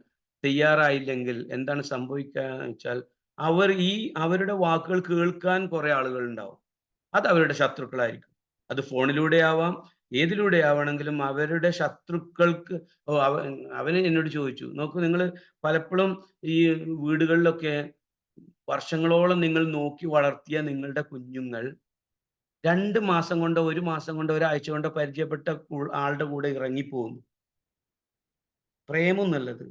തയ്യാറായില്ലെങ്കിൽ എന്താണ് സംഭവിക്കാന്ന് വെച്ചാൽ, അവരുടെ വാക്കുകൾ കേൾക്കാൻ കുറെ ആളുകൾ ഉണ്ടാവും. അത് അവരുടെ ശത്രുക്കളായിരിക്കും. അത് ഫോണിലൂടെ ആവാം, ഏതിലൂടെ ആവണമെങ്കിലും അവരുടെ ശത്രുക്കൾക്ക്. അവന് എന്നോട് ചോദിച്ചു, നോക്കൂ നിങ്ങൾ പലപ്പോഴും ഈ വീടുകളിലൊക്കെ വർഷങ്ങളോളം നിങ്ങൾ നോക്കി വളർത്തിയ നിങ്ങളുടെ കുഞ്ഞുങ്ങൾ 2 മാസം കൊണ്ടോ 1 മാസം കൊണ്ടോ ഒരാഴ്ച കൊണ്ടോ പരിചയപ്പെട്ട ആളുടെ കൂടെ ഇറങ്ങിപ്പോകുന്നു. പ്രേമം എന്നുള്ളത്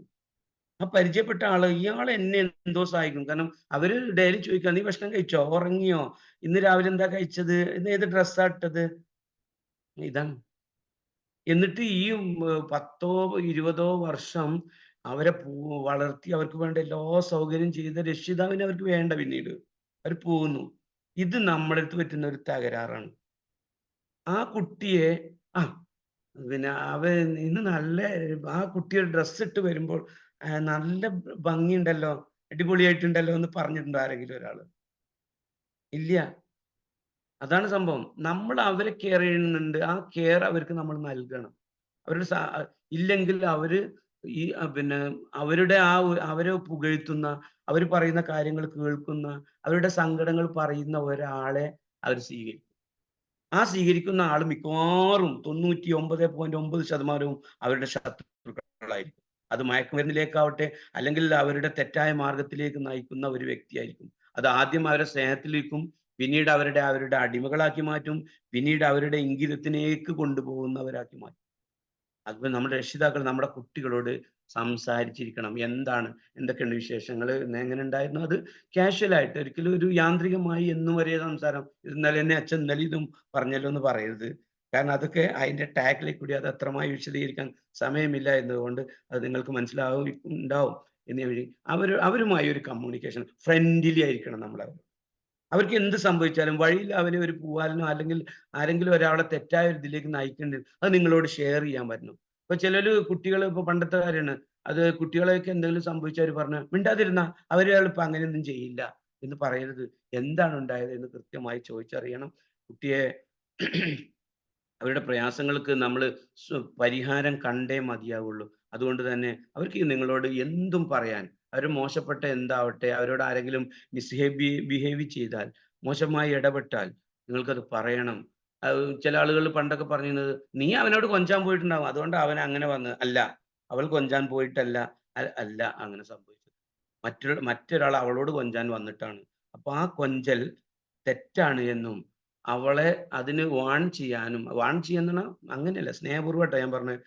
ആ പരിചയപ്പെട്ട ആള് ഇയാൾ എന്നെ എന്തോ സഹായിക്കും. കാരണം അവര് ഡെയിലി ചോദിക്കുക, നീ ഭക്ഷണം കഴിച്ചോ, ഉറങ്ങിയോ, ഇന്ന് രാവിലെ എന്താ കഴിച്ചത്, ഇന്ന് ഏത് ഡ്രസ്സാ ഇട്ടത്, ഇതാണ്. എന്നിട്ട് ഈ 10 20 വർഷം അവരെ വളർത്തി അവർക്ക് വേണ്ട എല്ലാ സൗകര്യം ചെയ്ത രക്ഷിതാവിനെ അവർക്ക് വേണ്ട. പിന്നീട് അവർ പോകുന്നു. ഇത് നമ്മുടെ അടുത്ത് പറ്റുന്ന ഒരു തകരാറാണ്. ആ കുട്ടിയെ പിന്നെ ഇന്ന് നല്ല ആ കുട്ടിയുടെ ഡ്രസ്സ് ഇട്ട് വരുമ്പോൾ നല്ല ഭംഗിയുണ്ടല്ലോ, അടിപൊളിയായിട്ടുണ്ടല്ലോ എന്ന് പറഞ്ഞിട്ടുണ്ടോ ആരെങ്കിലും ഒരാള്? ഇല്ല. അതാണ് സംഭവം. നമ്മൾ അവരെ കെയർ ചെയ്യുന്നുണ്ട്. ആ കെയർ അവർക്ക് നമ്മൾ നൽകണം. അവരുടെ ഇല്ലെങ്കിൽ അവര് ഈ പിന്നെ അവരുടെ അവരെ പുകഴ്ത്തുന്ന, അവർ പറയുന്ന കാര്യങ്ങൾ കേൾക്കുന്ന, അവരുടെ സങ്കടങ്ങൾ പറയുന്ന ഒരാളെ അവർ സ്വീകരിക്കും. ആ സ്വീകരിക്കുന്ന ആൾ മിക്കവാറും 99.9% അവരുടെ ശത്രുക്കളായിരിക്കും. അത് മയക്കുമരുന്നിലേക്കാവട്ടെ, അല്ലെങ്കിൽ അവരുടെ തെറ്റായ മാർഗത്തിലേക്ക് നയിക്കുന്ന ഒരു വ്യക്തിയായിരിക്കും. അത് ആദ്യം അവരെ സ്നേഹത്തിലേക്കും, പിന്നീട് അവരുടെ അടിമകളാക്കി മാറ്റും, പിന്നീട് അവരുടെ ഇംഗിതത്തിലേക്ക് കൊണ്ടുപോകുന്നവരാക്കി മാറ്റും. അതുപോലെ നമ്മുടെ രക്ഷിതാക്കൾ നമ്മുടെ കുട്ടികളോട് സംസാരിച്ചിരിക്കണം. എന്തൊക്കെയുണ്ട് വിശേഷങ്ങൾ, ഇന്ന് എങ്ങനെ ഉണ്ടായിരുന്നു, അത് കാഷ്വലായിട്ട്, ഒരിക്കലും ഒരു യാന്ത്രികമായി എന്നും ഒരേ സംസാരം, ഇന്നലെ എന്നെ അച്ഛൻ ഇന്നലെ ഇതും പറഞ്ഞല്ലോ എന്ന് പറയരുത്. കാരണം അതൊക്കെ അതിന്റെ ടാഗിലേക്ക് കൂടി അത് അത്രമായി വിശദീകരിക്കാൻ സമയമില്ല എന്നതുകൊണ്ട് അത് നിങ്ങൾക്ക് ഉണ്ടാവും എന്നേ വഴി അവരുമായി ഒരു കമ്മ്യൂണിക്കേഷൻ ഫ്രണ്ട്ലി ആയിരിക്കണം നമ്മൾ. അവർക്ക് എന്ത് സംഭവിച്ചാലും വഴിയിൽ അവനെ ഒരു പൂവാലിനോ അല്ലെങ്കിൽ ആരെങ്കിലും ഒരാളെ തെറ്റായ ഒരു ഇതിലേക്ക് നയിക്കേണ്ടത് അത് നിങ്ങളോട് ഷെയർ ചെയ്യാൻ പറ്റണം. ഇപ്പൊ ചിലര് കുട്ടികൾ, ഇപ്പൊ പണ്ടത്തെ കാര്യമാണ്, അത് കുട്ടികളെയൊക്കെ എന്തെങ്കിലും സംഭവിച്ചവർ പറഞ്ഞ മിണ്ടാതിരുന്ന അവരയാൾ ഇപ്പൊ അങ്ങനെയൊന്നും ചെയ്യില്ല എന്ന് പറയരുത്. എന്താണ് ഉണ്ടായത് എന്ന് കൃത്യമായി ചോദിച്ചറിയണം. കുട്ടിയെ അവരുടെ പ്രയാസങ്ങൾക്ക് നമ്മൾ പരിഹാരം കണ്ടേ മതിയാവുള്ളൂ. അതുകൊണ്ട് തന്നെ അവർക്ക് നിങ്ങളോട് എന്തും പറയാൻ, അവർ മോശപ്പെട്ട എന്താവട്ടെ, അവരോട് ആരെങ്കിലും ബിഹേവ് ചെയ്താൽ, മോശമായി ഇടപെട്ടാൽ നിങ്ങൾക്കത് പറയണം. ചില ആളുകൾ പണ്ടൊക്കെ പറഞ്ഞിരുന്നത്, നീ അവനോട് കൊഞ്ചാൻ പോയിട്ടുണ്ടാവും അതുകൊണ്ട് അവൻ അങ്ങനെ വന്ന്. അല്ല, അവൾ കൊഞ്ചാൻ പോയിട്ടല്ല, അല്ല അങ്ങനെ സംഭവിച്ചത്. മറ്റൊരാൾ അവളോട് കൊഞ്ചാൻ വന്നിട്ടാണ്. അപ്പൊ ആ കൊഞ്ചൽ തെറ്റാണ് എന്നും അവളെ അതിന് വാൺ ചെയ്യാന്ന് അങ്ങനെയല്ല, സ്നേഹപൂർവ്വമായിട്ടാണ് ഞാൻ പറഞ്ഞത്.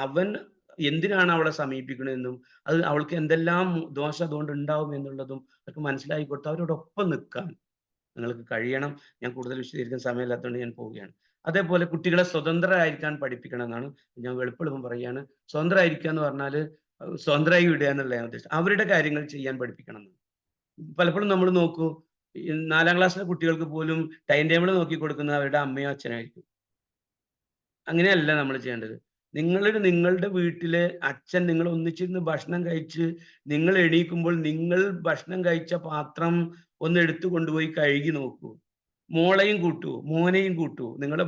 അവൻ എന്തിനാണ് അവളെ സമീപിക്കണമെന്നും അത് അവൾക്ക് എന്തെല്ലാം ദോഷം അതുകൊണ്ട് ഉണ്ടാവും എന്നുള്ളതും അവർക്ക് മനസ്സിലാക്കി കൊടുത്ത് അവരോടൊപ്പം നിൽക്കാൻ നിങ്ങൾക്ക് കഴിയണം. ഞാൻ കൂടുതൽ വിശദീകരിക്കാൻ സമയമില്ലാത്തതുകൊണ്ട് ഞാൻ പോവുകയാണ്. അതേപോലെ കുട്ടികളെ സ്വതന്ത്രരായിരിക്കാൻ പഠിപ്പിക്കണം എന്നാണ് ഞാൻ എളുപ്പം പറയുകയാണ്. സ്വതന്ത്രരായിരിക്കുക എന്ന് പറഞ്ഞാൽ സ്വതന്ത്രമായി വിടുക എന്നുള്ള ഞാൻ ഉദ്ദേശിച്ചത്. അവരുടെ കാര്യങ്ങൾ ചെയ്യാൻ പഠിപ്പിക്കണം. പലപ്പോഴും നമ്മൾ നോക്കൂ, 4ാം ക്ലാസ്സിലെ കുട്ടികൾക്ക് പോലും ടൈം ടേബിൾ നോക്കി കൊടുക്കുന്നത് അവരുടെ അമ്മയോ അച്ഛനായിരിക്കും. അങ്ങനെയല്ല നമ്മൾ ചെയ്യേണ്ടത്. നിങ്ങളുടെ വീട്ടിലെ അച്ഛൻ നിങ്ങൾ ഒന്നിച്ചിരുന്ന് ഭക്ഷണം കഴിച്ച് നിങ്ങൾ എണീക്കുമ്പോൾ നിങ്ങൾ ഭക്ഷണം കഴിച്ച പാത്രം ഒന്ന് എടുത്തു കൊണ്ടുപോയി കഴുകി നോക്കൂ. മോളെയും കൂട്ടൂ, മോനെയും കൂട്ടൂ. നിങ്ങളുടെ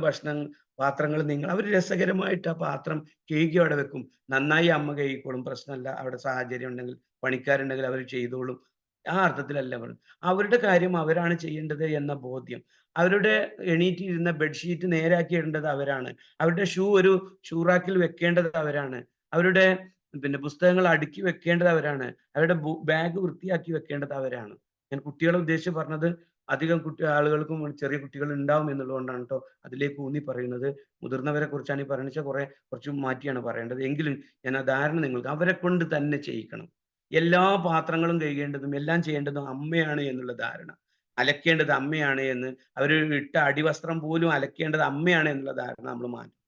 പാത്രങ്ങൾ അവർ രസകരമായിട്ട് ആ പാത്രം കഴുകി അവിടെ വെക്കും. നന്നായി അമ്മ കഴുകിക്കോളും, പ്രശ്നമല്ല. അവിടെ സാഹചര്യം ഉണ്ടെങ്കിൽ, പണിക്കാരുണ്ടെങ്കിൽ അവർ ചെയ്തോളും. ആ അർത്ഥത്തിലല്ല പറഞ്ഞു. അവരുടെ കാര്യം അവരാണ് ചെയ്യേണ്ടത് എന്ന ബോധ്യം. അവരുടെ എണീറ്റിരുന്ന ബെഡ്ഷീറ്റ് നേരാക്കി ഇടേണ്ടത് അവരാണ്. അവരുടെ ഒരു ഷൂ റാക്കിൽ വെക്കേണ്ടത് അവരാണ്. അവരുടെ പുസ്തകങ്ങൾ അടുക്കി വെക്കേണ്ടത് അവരാണ്. അവരുടെ ബാഗ് വൃത്തിയാക്കി വെക്കേണ്ടത് അവരാണ്. ഞാൻ കുട്ടികളെ ഉദ്ദേശിച്ച് പറഞ്ഞത് അധികം ആളുകൾക്കും ചെറിയ കുട്ടികൾ ഉണ്ടാവും എന്നുള്ളതുകൊണ്ടാണ് കേട്ടോ അതിലേക്ക് ഊന്നി പറയുന്നത്. മുതിർന്നവരെ കുറിച്ചാണ് ഈ പറയുന്നത് വെച്ചാൽ കുറച്ച് മാറ്റിയാണ് പറയേണ്ടത്. എങ്കിലും ഞാൻ ആ ധാരണ നിങ്ങൾക്ക് അവരെ കൊണ്ട് തന്നെ ചെയ്യിക്കണം. എല്ലാ പാത്രങ്ങളും കഴുകേണ്ടതും എല്ലാം ചെയ്യേണ്ടതും അമ്മയാണ് എന്നുള്ള ധാരണ, അലക്കേണ്ടത് അമ്മയാണ് എന്ന്, അവർ ഇട്ട അടിവസ്ത്രം പോലും അലക്കേണ്ടത് അമ്മയാണ് എന്നുള്ള ധാരണ നമ്മൾ മാറ്റും.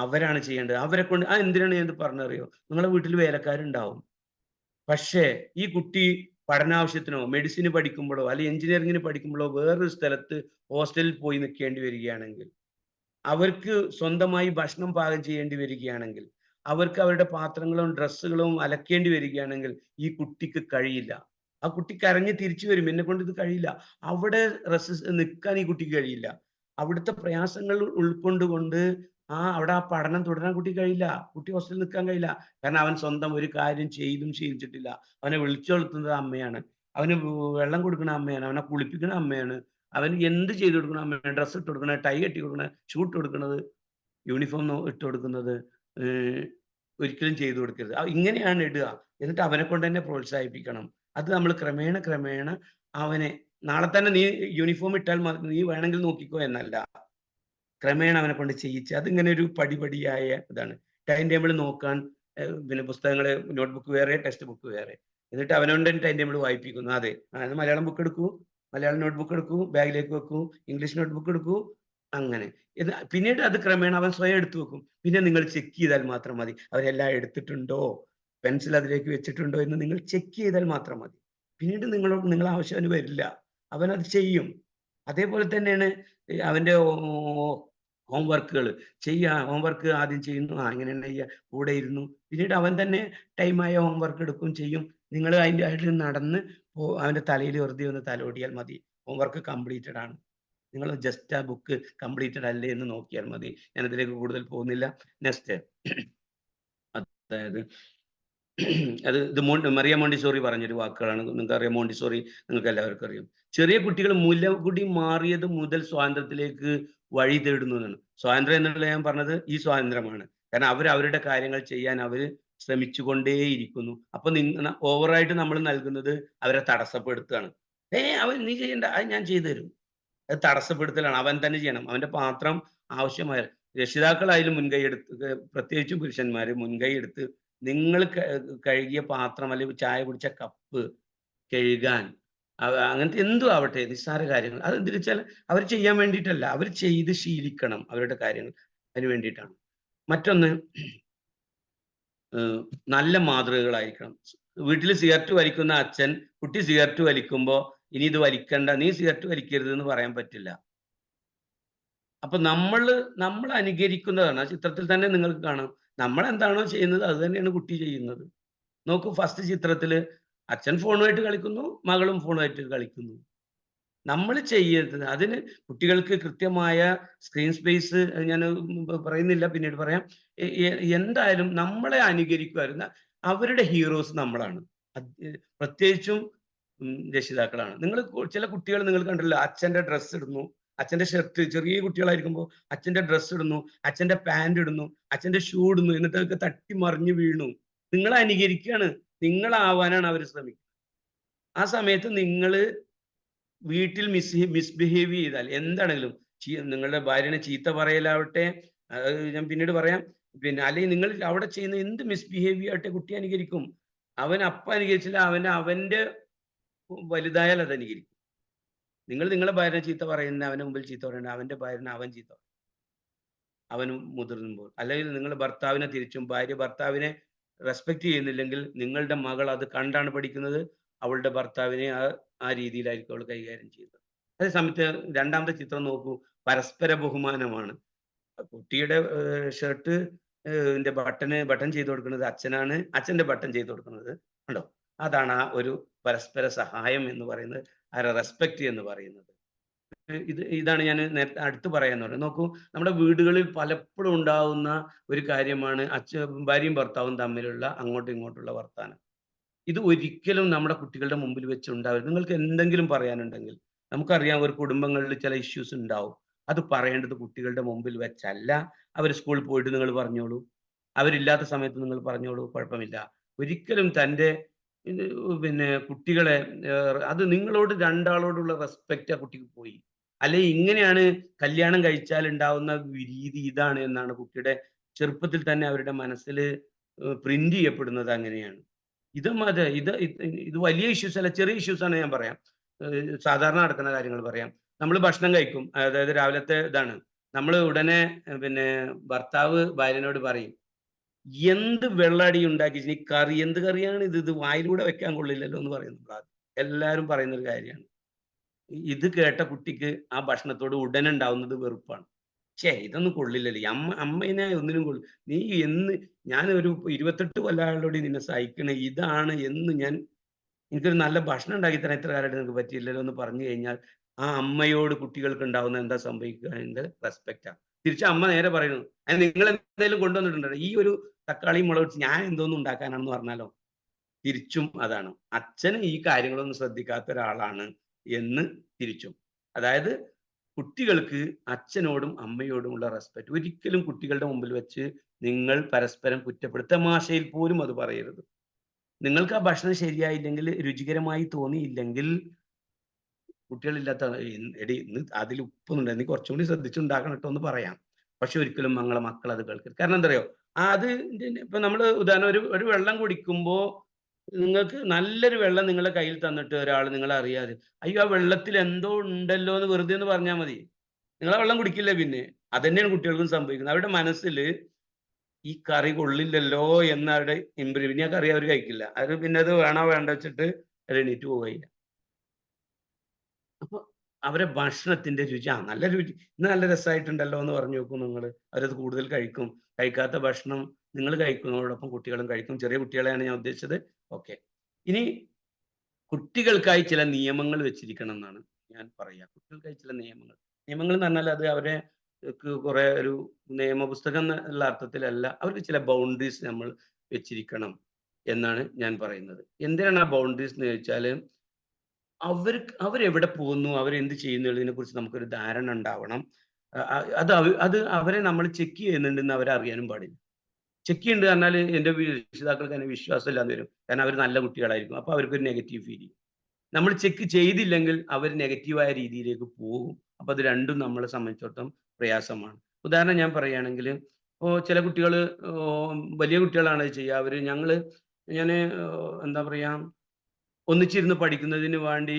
അവരാണ് ചെയ്യേണ്ടത്. അവരെ കൊണ്ട് എന്തിനാണ് ഞാൻ ഇത് പറഞ്ഞറിയോ? നിങ്ങളെ വീട്ടിൽ വേലക്കാരുണ്ടാവും. പക്ഷേ ഈ കുട്ടി പഠനാവശ്യത്തിനോ മെഡിസിന് പഠിക്കുമ്പോഴോ അല്ലെങ്കിൽ എഞ്ചിനീയറിംഗിന് പഠിക്കുമ്പോഴോ വേറൊരു സ്ഥലത്ത് ഹോസ്റ്റലിൽ പോയി നിൽക്കേണ്ടി വരികയാണെങ്കിൽ, അവർക്ക് സ്വന്തമായി ഭക്ഷണം പാകം ചെയ്യേണ്ടി വരികയാണെങ്കിൽ, അവർക്ക് അവരുടെ പാത്രങ്ങളും ഡ്രസ്സുകളും അലക്കേണ്ടി വരികയാണെങ്കിൽ ഈ കുട്ടിക്ക് കഴിയില്ല. ആ കുട്ടി കരഞ്ഞ് തിരിച്ചു വരും. എന്നെക്കൊണ്ട് ഇത് കഴിയില്ല. അവിടെ നിൽക്കാൻ ഈ കുട്ടിക്ക് കഴിയില്ല. അവിടുത്തെ പ്രയാസങ്ങൾ ഉൾക്കൊണ്ടുകൊണ്ട് അവിടെ ആ പഠനം തുടരാൻ കുട്ടിക്ക് കഴിയില്ല. കുട്ടി ഹോസ്റ്റലിൽ നിൽക്കാൻ കഴിയില്ല. കാരണം അവൻ സ്വന്തം ഒരു കാര്യം ചെയ്തും ശീലിച്ചിട്ടില്ല. അവനെ വിളിച്ചുണർത്തുന്നത് അമ്മയാണ്. അവന് വെള്ളം കൊടുക്കുന്ന അമ്മയാണ്. അവനെ കുളിപ്പിക്കുന്ന അമ്മയാണ്. അവന് എന്ത് ചെയ്തു കൊടുക്കണം അമ്മയാണ്. ഡ്രസ്സ് ഇട്ട് കൊടുക്കണത്, ടൈ കെട്ടി കൊടുക്കണത്, ഷൂ ഇട്ട് കൊടുക്കുന്നത്, യൂണിഫോം ഇട്ട് കൊടുക്കുന്നത് ഒരിക്കലും ചെയ്തു കൊടുക്കരുത്. ഇങ്ങനെയാണ് ഇടുക. എന്നിട്ട് അവനെ കൊണ്ട് തന്നെ പ്രോത്സാഹിപ്പിക്കണം. അത് നമ്മൾ ക്രമേണ അവനെ നാളെ തന്നെ നീ യൂണിഫോം ഇട്ടാൽ നീ വേണമെങ്കിൽ നോക്കിക്കോ എന്നല്ല. ക്രമേണ അവനെ കൊണ്ട് ചെയ്യിച്ച് അതിങ്ങനെ ഒരു പടിപടിയായ ഇതാണ്. ടൈം ടേബിൾ നോക്കാൻ പിന്നെ പുസ്തകങ്ങള് നോട്ട്ബുക്ക് വേറെ, ടെക്സ്റ്റ് ബുക്ക് വേറെ. എന്നിട്ട് അവനോണ്ട് ടൈം ടേബിൾ വായിപ്പിക്കുന്നു. അതെ, മലയാളം ബുക്ക് എടുക്കൂ, മലയാളം നോട്ട്ബുക്ക് എടുക്കൂ, ബാഗിലേക്ക് വെക്കൂ, ഇംഗ്ലീഷ് നോട്ട്ബുക്ക് എടുക്കൂ, അങ്ങനെ. പിന്നീട് അത് ക്രമേണ അവൻ സ്വയം എടുത്തു വെക്കും. പിന്നെ നിങ്ങൾ ചെക്ക് ചെയ്താൽ മാത്രം മതി. അവരെല്ലാം എടുത്തിട്ടുണ്ടോ, പെൻസിൽ അതിലേക്ക് വെച്ചിട്ടുണ്ടോ എന്ന് നിങ്ങൾ ചെക്ക് ചെയ്താൽ മാത്രം മതി. പിന്നീട് നിങ്ങളെ ആവശ്യം അവന് വരില്ല. അവനത് ചെയ്യും. അതേപോലെ തന്നെയാണ് അവന്റെ ഹോംവർക്കുകൾ ഹോംവർക്ക് ആദ്യം ചെയ്യുന്നു, ഇങ്ങനെ കൂടെ ഇരുന്നു. പിന്നീട് അവൻ തന്നെ ടൈമായ ഹോംവർക്ക് എടുക്കും, ചെയ്യും. നിങ്ങൾ അതിൻ്റെ ആയിട്ട് നടന്ന് അവന്റെ തലയിൽ വെറുതെ ഒന്ന് തലോടിയാൽ മതി. ഹോംവർക്ക് കംപ്ലീറ്റഡ് ആണ്. നിങ്ങൾ ജസ്റ്റ് ആ ബുക്ക് കംപ്ലീറ്റഡ് അല്ലേ എന്ന് നോക്കിയാൽ മതി. ഞാനതിലേക്ക് കൂടുതൽ പോകുന്നില്ല. നെക്സ്റ്റ്, അതായത് ഇത് മറിയ മോണ്ടിസോറി പറഞ്ഞൊരു വാക്കുകളാണ്. നിങ്ങൾക്ക് അറിയാം, മോണ്ടിസോറി നിങ്ങൾക്ക് എല്ലാവർക്കും അറിയാം. ചെറിയ കുട്ടികൾ മുലകുടി മാറിയത് മുതൽ സ്വാതന്ത്ര്യത്തിലേക്ക് വഴി തേടുന്നു എന്നാണ്. സ്വാതന്ത്ര്യം എന്നുള്ള ഞാൻ പറഞ്ഞത് ഈ സ്വാതന്ത്ര്യമാണ്. കാരണം അവരുടെ കാര്യങ്ങൾ ചെയ്യാൻ അവർ ശ്രമിച്ചുകൊണ്ടേയിരിക്കുന്നു. അപ്പൊ ഓവറായിട്ട് നമ്മൾ നൽകുന്നത് അവരെ തടസ്സപ്പെടുത്തുകയാണ്. നീ ചെയ്യണ്ട, അത് ഞാൻ ചെയ്തു തരും. അത് തടസ്സപ്പെടുത്തലാണ്. അവൻ തന്നെ ചെയ്യണം. അവന്റെ പാത്രം ആവശ്യമായ രക്ഷിതാക്കളായാലും മുൻകൈ എടുത്ത്, പ്രത്യേകിച്ചും പുരുഷന്മാര് മുൻകൈ എടുത്ത് നിങ്ങൾ കഴുകിയ പാത്രം അല്ലെങ്കിൽ ചായ കുടിച്ച കപ്പ് കഴുകാൻ, അങ്ങനത്തെ എന്തും ആവട്ടെ, നിസ്സാര കാര്യങ്ങൾ, അത് എന്തിനു വെച്ചാൽ അവർ ചെയ്യാൻ വേണ്ടിയിട്ടല്ല, അവർ ചെയ്ത് ശീലിക്കണം അവരുടെ കാര്യങ്ങൾ. അതിന് വേണ്ടിയിട്ടാണ്. മറ്റൊന്ന്, നല്ല മാതൃകകളായിരിക്കണം. വീട്ടിൽ സിഗരറ്റ് വലിക്കുന്ന അച്ഛൻ കുട്ടി സിഗരറ്റ് വലിക്കുമ്പോൾ ഇനി ഇത് വലിക്കണ്ട, നീ സിഗരറ്റ് വലിക്കരുത് എന്ന് പറയാൻ പറ്റില്ല. അപ്പൊ നമ്മൾ അനുകരിക്കുന്നതാണ്. ആ ചിത്രത്തിൽ തന്നെ നിങ്ങൾക്ക് കാണാം, നമ്മൾ എന്താണോ ചെയ്യുന്നത് അത് തന്നെയാണ് കുട്ടി ചെയ്യുന്നത്. നോക്കൂ, ഫസ്റ്റ് ചിത്രത്തില് അച്ഛൻ ഫോണുമായിട്ട് കളിക്കുന്നു, മകളും ഫോണുമായിട്ട് കളിക്കുന്നു. നമ്മൾ ചെയ്യരുത്. അതിന് കുട്ടികൾക്ക് കൃത്യമായ സ്ക്രീൻ സ്പേസ് ഞാൻ പറയുന്നില്ല, പിന്നീട് പറയാം. എന്തായാലും നമ്മളെ അനുകരിക്കുമായിരുന്നു. അവരുടെ ഹീറോസ് നമ്മളാണ്, പ്രത്യേകിച്ചും രക്ഷിതാക്കളാണ്. ചില കുട്ടികൾ നിങ്ങൾ കണ്ടല്ലോ, അച്ഛന്റെ ഡ്രസ്സ് ഇടുന്നു, അച്ഛന്റെ ഷർട്ട്, ചെറിയ കുട്ടികളായിരിക്കുമ്പോൾ അച്ഛന്റെ ഡ്രസ്സ് ഇടുന്നു, അച്ഛന്റെ പാന്റ് ഇടുന്നു, അച്ഛന്റെ ഷൂ ഇടുന്നു, എന്നിട്ട് തട്ടി മറിഞ്ഞു വീണു. നിങ്ങളെ അനുകരിക്കുകയാണ്, നിങ്ങളാവാനാണ് അവർ ശ്രമിക്കുന്നത്. ആ സമയത്ത് നിങ്ങൾ വീട്ടിൽ മിസ്ബിഹേവ് ചെയ്താൽ എന്താണെങ്കിലും, നിങ്ങളുടെ ഭാര്യനെ ചീത്ത പറയലാവട്ടെ, ഞാൻ പിന്നീട് പറയാം, അല്ലെങ്കിൽ നിങ്ങൾ അവിടെ ചെയ്യുന്ന എന്ത് മിസ്ബിഹേവിയർ ആവട്ടെ കുട്ടി അനുകരിക്കും. അവൻ അപ്പം അനുകരിച്ചില്ല, അവന്റെ വലുതായാൽ അത് അനുകരിക്കും. നിങ്ങളെ ഭാര്യനെ ചീത്ത പറയുന്ന, അവന്റെ മുമ്പിൽ ചീത്ത പറയണ്ട, അവന്റെ ഭാര്യനെ അവൻ ചീത്ത പറയും അവനും മുതിർന്നുമ്പോൾ. അല്ലെങ്കിൽ നിങ്ങൾ ഭർത്താവിനെ തിരിച്ചും, ഭാര്യ ഭർത്താവിനെ റെസ്പെക്ട് ചെയ്യുന്നില്ലെങ്കിൽ നിങ്ങളുടെ മകൾ അത് കണ്ടാണ് പഠിക്കുന്നത്. അവളുടെ ഭർത്താവിനെ ആ രീതിയിലായിരിക്കും അവൾ കൈകാര്യം ചെയ്യുന്നത്. അതേ സമയത്ത് രണ്ടാമത്തെ ചിത്രം നോക്കൂ, പരസ്പര ബഹുമാനമാണ്. കുട്ടിയുടെ ഷർട്ട് ബട്ടൺ ചെയ്ത് കൊടുക്കുന്നത് അച്ഛനാണ്, അച്ഛന്റെ ബട്ടൺ ചെയ്ത് കൊടുക്കുന്നത് ഉണ്ടോ. അതാണ് ആ ഒരു പരസ്പര സഹായം എന്ന് പറയുന്നത്, ആ റെസ്പെക്ട് എന്ന് പറയുന്നത്. ഇതാണ് ഞാൻ നേരത്തെ അടുത്ത് പറയാൻ പറഞ്ഞത്. നോക്കൂ, നമ്മുടെ വീടുകളിൽ പലപ്പോഴും ഉണ്ടാവുന്ന ഒരു കാര്യമാണ് ഭാര്യയും ഭർത്താവും തമ്മിലുള്ള അങ്ങോട്ടും ഇങ്ങോട്ടുള്ള വർത്താനം. ഇത് ഒരിക്കലും നമ്മുടെ കുട്ടികളുടെ മുമ്പിൽ വെച്ച് ഉണ്ടാവരുത്. നിങ്ങൾക്ക് എന്തെങ്കിലും പറയാനുണ്ടെങ്കിൽ, നമുക്കറിയാം ഒരു കുടുംബങ്ങളിൽ ചില ഇഷ്യൂസ് ഉണ്ടാവും, അത് പറയേണ്ടത് കുട്ടികളുടെ മുമ്പിൽ വെച്ചല്ല. അവർ സ്കൂളിൽ പോയിട്ട് നിങ്ങൾ പറഞ്ഞോളൂ, അവരില്ലാത്ത സമയത്ത് നിങ്ങൾ പറഞ്ഞോളൂ, കുഴപ്പമില്ല. ഒരിക്കലും തൻ്റെ കുട്ടികളെ അത് നിങ്ങളോട് രണ്ടാളോടുള്ള റെസ്പെക്റ്റ് ആ കുട്ടിക്ക് പോയി. അല്ലെങ്കിൽ ഇങ്ങനെയാണ് കല്യാണം കഴിച്ചാൽ ഉണ്ടാവുന്ന രീതി ഇതാണ് എന്നാണ് കുട്ടിയുടെ ചെറുപ്പത്തിൽ തന്നെ അവരുടെ മനസ്സിൽ പ്രിന്റ് ചെയ്യപ്പെടുന്നത്. അങ്ങനെയാണ്. ഇത് വലിയ ഇഷ്യൂസ് അല്ല, ചെറിയ ഇഷ്യൂസ് ആണ്. ഞാൻ പറയാം, സാധാരണ നടക്കുന്ന കാര്യങ്ങൾ പറയാം. നമ്മൾ ഭക്ഷണം കഴിക്കും, അതായത് രാവിലത്തെ ഇതാണ്, നമ്മൾ ഉടനെ പിന്നെ ഭർത്താവ് ഭാര്യനോട് പറയും, എന്ത് വെള്ളടി ഉണ്ടാക്കി ഈ കറി, എന്ത് കറിയാണ് ഇത് വായിലൂടെ വെക്കാൻ കൊള്ളില്ലല്ലോ എന്ന് പറയുന്നു. എല്ലാവരും പറയുന്ന ഒരു കാര്യമാണ്. ഇത് കേട്ട കുട്ടിക്ക് ആ ഭക്ഷണത്തോട് ഉടനെ ഉണ്ടാവുന്നത് വെറുപ്പാണ്. ഇതൊന്നും കൊള്ളില്ലല്ലോ, ഈ അമ്മേനെ ഒന്നിനും നീ എന്ന് ഞാൻ ഒരു 28 കൊല്ലങ്ങളോട് നിന്നെ സഹിക്കണേ, ഇതാണ് എന്ന് എനിക്കൊരു നല്ല ഭക്ഷണം ഉണ്ടാക്കി തരാൻ ഇത്ര കാലമായിട്ട് നിനക്ക് പറ്റിയില്ലല്ലോ എന്ന് പറഞ്ഞു കഴിഞ്ഞാൽ ആ അമ്മയോട് കുട്ടികൾക്ക് ഉണ്ടാവുന്ന എന്താ സംഭവിക്കുക? അതിന്റെ റെസ്പെക്റ്റാണ്. തിരിച്ച് അമ്മ നേരെ പറയുന്നു, അത് നിങ്ങൾ എന്തെങ്കിലും കൊണ്ടുവന്നിട്ടുണ്ടോ? ഈ ഒരു തക്കാളി മുളക് ഞാൻ എന്തോന്നും ഉണ്ടാക്കാനാണെന്ന് പറഞ്ഞാലോ, തിരിച്ചും അതാണ്. അച്ഛന് ഈ കാര്യങ്ങളൊന്നും ശ്രദ്ധിക്കാത്ത ഒരാളാണ് എന്ന് തിരിച്ചും. അതായത് കുട്ടികൾക്ക് അച്ഛനോടും അമ്മയോടുമുള്ള റെസ്പെക്ട് ഒരിക്കലും കുട്ടികളുടെ മുമ്പിൽ വെച്ച് നിങ്ങൾ പരസ്പരം തമാശയിൽ പോലും അത് പറയരുത്. നിങ്ങൾക്ക് ആ ഭക്ഷണം ശരിയായില്ലെങ്കിൽ, രുചികരമായി തോന്നിയില്ലെങ്കിൽ, കുട്ടികളില്ലാത്ത എടി ഇന്ന് അതിൽ ഉപ്പൊന്നുണ്ട്, നീ കുറച്ചും കൂടി ശ്രദ്ധിച്ചുണ്ടാക്കണം കേട്ടോ എന്ന് പറയാം. പക്ഷെ ഒരിക്കലും ഞങ്ങളെ മക്കൾ അത് കേൾക്കരുത്. കാരണം എന്താ അറിയോ, അത് ഇപ്പൊ നമ്മൾ ഉദാഹരണം ഒരു വെള്ളം കുടിക്കുമ്പോ നിങ്ങൾക്ക് നല്ലൊരു വെള്ളം നിങ്ങളുടെ കയ്യിൽ തന്നിട്ട് ഒരാൾ നിങ്ങളെ അറിയാതെ അയ്യോ ആ വെള്ളത്തിൽ എന്തോ ഉണ്ടല്ലോ എന്ന് വെറുതെ ഒന്ന് പറഞ്ഞാൽ മതി, നിങ്ങൾ ആ വെള്ളം കുടിക്കില്ല. പിന്നെ അതന്നെയാണ് കുട്ടികൾക്കും സംഭവിക്കുന്നത്. അവരുടെ മനസ്സിൽ ഈ കറി കൊള്ളില്ലല്ലോ എന്നവരുടെ ഇമ്പ്രൂവ്, ഇനി ആ കറി അവർ കഴിക്കില്ല. അത് പിന്നെ അത് വേണോ വേണ്ട വെച്ചിട്ട് എണീറ്റ് പോവുകയില്ല. അപ്പൊ അവരെ ഭക്ഷണത്തിന്റെ രുചി നല്ല രുചി, ഇന്ന് നല്ല രസമായിട്ടുണ്ടല്ലോ എന്ന് പറഞ്ഞു നോക്കും നിങ്ങൾ, അവരത് കൂടുതൽ കഴിക്കും. കഴിക്കാത്ത ഭക്ഷണം നിങ്ങൾ കഴിക്കുന്നതോടൊപ്പം കുട്ടികളും കഴിക്കും. ചെറിയ കുട്ടികളെയാണ് ഞാൻ ഉദ്ദേശിച്ചത്. ഓക്കെ, ഇനി കുട്ടികൾക്കായി ചില നിയമങ്ങൾ വെച്ചിരിക്കണം എന്നാണ് ഞാൻ പറയുക. കുട്ടികൾക്കായി ചില നിയമങ്ങൾ എന്ന് പറഞ്ഞാൽ അത് അവരെ കുറെ ഒരു നിയമപുസ്തകം എന്നുള്ള അർത്ഥത്തിലല്ല, അവർക്ക് ചില ബൗണ്ടറീസ് നമ്മൾ വെച്ചിരിക്കണം എന്നാണ് ഞാൻ പറയുന്നത്. എന്തിനാണ് ആ ബൗണ്ടറീസ് എന്ന് ചോദിച്ചാൽ, അവരെവിടെ പോകുന്നു, അവരെന്ത് ചെയ്യുന്നു എന്നതിനെ കുറിച്ച് നമുക്കൊരു ധാരണ ഉണ്ടാവണം. അത് അവരെ നമ്മൾ ചെക്ക് ചെയ്യുന്നുണ്ടെന്ന് അവരറിയാനും പാടില്ല. ചെക്ക് ചെയ്യുന്നുണ്ട് പറഞ്ഞാൽ എൻ്റെ രക്ഷിതാക്കൾക്ക് തന്നെ വിശ്വാസമില്ലാന്ന് വരും. കാരണം അവർ നല്ല കുട്ടികളായിരിക്കും. അപ്പോൾ അവർക്കൊരു നെഗറ്റീവ് ഫീൽ ചെയ്യും. നമ്മൾ ചെക്ക് ചെയ്തില്ലെങ്കിൽ അവർ നെഗറ്റീവായ രീതിയിലേക്ക് പോകും. അപ്പോൾ അത് രണ്ടും നമ്മളെ സംബന്ധിച്ചിടത്തോളം പ്രയാസമാണ്. ഉദാഹരണം ഞാൻ പറയുകയാണെങ്കിൽ, ഇപ്പോൾ ചില കുട്ടികൾ വലിയ കുട്ടികളാണ് അത് ചെയ്യുക. ഞാൻ എന്താ പറയുക, ഒന്നിച്ചിരുന്ന് പഠിക്കുന്നതിന് വേണ്ടി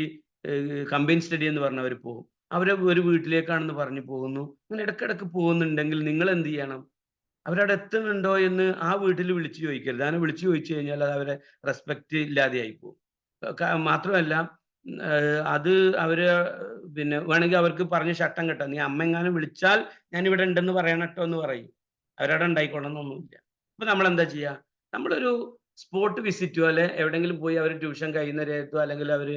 കമ്പൈൻ സ്റ്റഡി എന്ന് പറഞ്ഞവർ പോകും. അവരെ ഒരു വീട്ടിലേക്കാണെന്ന് പറഞ്ഞു പോകുന്നു. അങ്ങനെ ഇടയ്ക്കിടയ്ക്ക് പോകുന്നുണ്ടെങ്കിൽ നിങ്ങൾ എന്ത് ചെയ്യണം? അവരവിടെ എത്തുന്നുണ്ടോ എന്ന് ആ വീട്ടിൽ വിളിച്ചു ചോദിക്കരുത്. അങ്ങനെ വിളിച്ചു ചോദിച്ചു കഴിഞ്ഞാൽ അത് അവരെ റെസ്പെക്റ്റ് ഇല്ലാതെയായി പോകും. മാത്രമല്ല അത് അവര് പിന്നെ വേണമെങ്കിൽ അവർക്ക് പറഞ്ഞ് ശട്ടം കെട്ടാം, നീ അമ്മ എങ്ങാനും വിളിച്ചാൽ ഞാൻ ഇവിടെ ഉണ്ടെന്ന് പറയണം കേട്ടോ എന്ന് പറയും. അവരവിടെ ഉണ്ടായിക്കൊള്ളണമെന്നൊന്നുമില്ല. അപ്പൊ നമ്മൾ എന്താ ചെയ്യുക? നമ്മളൊരു സ്പോട്ട് വിസിറ്റ് പോലെ എവിടെയെങ്കിലും പോയി അവർ ട്യൂഷൻ കഴിയുന്ന നേരത്തോ അല്ലെങ്കിൽ അവർ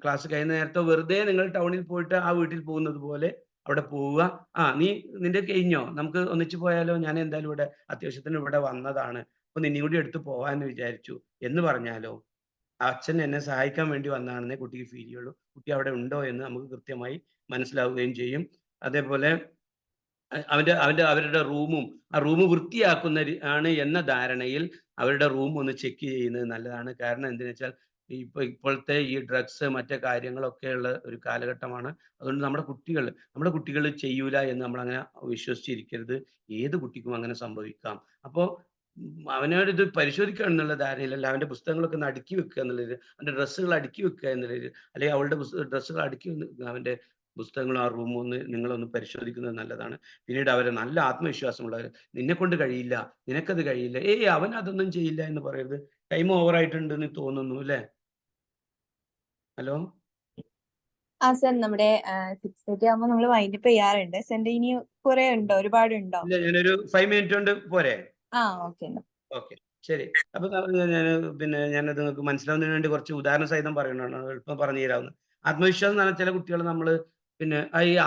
ക്ലാസ് കഴിയുന്ന നേരത്തോ വെറുതെ നിങ്ങൾ ടൗണിൽ പോയിട്ട് ആ വീട്ടിൽ പോകുന്നത് പോലെ അവിടെ പോവുക. നിന്റെ കഴിഞ്ഞോ, നമുക്ക് ഒന്നിച്ചു പോയാലോ, ഞാൻ എന്തായാലും ഇവിടെ അത്യാവശ്യത്തിന് ഇവിടെ വന്നതാണ്, അപ്പൊ നിന്നെ കൂടി എടുത്ത് പോവാന്ന് വിചാരിച്ചു എന്ന് പറഞ്ഞാലോ, അച്ഛൻ എന്നെ സഹായിക്കാൻ വേണ്ടി വന്നതാണെന്നേ കുട്ടിക്ക് ഫീൽ ചെയ്യുള്ളൂ. കുട്ടി അവിടെ ഉണ്ടോ എന്ന് നമുക്ക് കൃത്യമായി മനസ്സിലാവുകയും ചെയ്യും. അതേപോലെ അവരുടെ റൂം വൃത്തിയാക്കുന്ന ആണ് എന്ന ധാരണയിൽ അവരുടെ റൂം ഒന്ന് ചെക്ക് ചെയ്യുന്നത് നല്ലതാണ്. കാരണം എന്തെന്ന് വെച്ചാൽ ഇപ്പോഴത്തെ ഈ ഡ്രഗ്സ് മറ്റു കാര്യങ്ങളൊക്കെ ഉള്ള ഒരു കാലഘട്ടമാണ്. അതുകൊണ്ട് നമ്മുടെ കുട്ടികൾ ചെയ്യൂല എന്ന് നമ്മൾ അങ്ങനെ വിശ്വസിച്ചിരിക്കരുത്. ഏത് കുട്ടിക്കും അങ്ങനെ സംഭവിക്കാം. അപ്പോൾ അവനോട് ഇത് പരിശോധിക്കുക എന്നുള്ള ധാരണയിലല്ല, അവന്റെ പുസ്തകങ്ങളൊക്കെ ഒന്ന് അടുക്കി വെക്കുക എന്നുള്ളത്, അവന്റെ ഡ്രസ്സുകൾ അടുക്കി വെക്കുക എന്നുള്ളത്, അല്ലെങ്കിൽ അവളുടെ ഡ്രസ്സുകൾ അടുക്കി അവന്റെ പുസ്തകങ്ങളും ആ റൂമും നിങ്ങളൊന്ന് പരിശോധിക്കുന്നത് നല്ലതാണ്. പിന്നീട് അവരെ നല്ല ആത്മവിശ്വാസമുള്ളവർ, നിന്നെ കൊണ്ട് കഴിയില്ല, നിനക്കത് കഴിയില്ല, അവൻ അതൊന്നും ചെയ്യില്ല എന്ന് പറയരുത്. ടൈം ഓവർ ആയിട്ടുണ്ടെന്ന് തോന്നുന്നു അല്ലേ? ഹലോ, സർ, നമ്മുടെ 6:30 ആകുമ്പോൾ നമ്മൾ വൈൻഡപ്പ് ചെയ്യാറുണ്ട്. സെന്റ് ഇനി കുറെ ഉണ്ടോ, ഒരുപാടുണ്ടോ? ഇല്ല, ഞാനൊരു 5 മിനിറ്റ് കൊണ്ട് പോരെ? ഓക്കെ. ഓക്കെ, ശരി. അപ്പൊ ഞാനത് നിങ്ങൾക്ക് മനസ്സിലാവുന്നതിന് വേണ്ടി കുറച്ച് ഉദാഹരണ സഹിതം പറയണതാണ്, എളുപ്പം പറഞ്ഞു തരാവുന്നത്. ആത്മവിശ്വാസം എന്ന് പറഞ്ഞാൽ ചില കുട്ടികൾ നമ്മൾ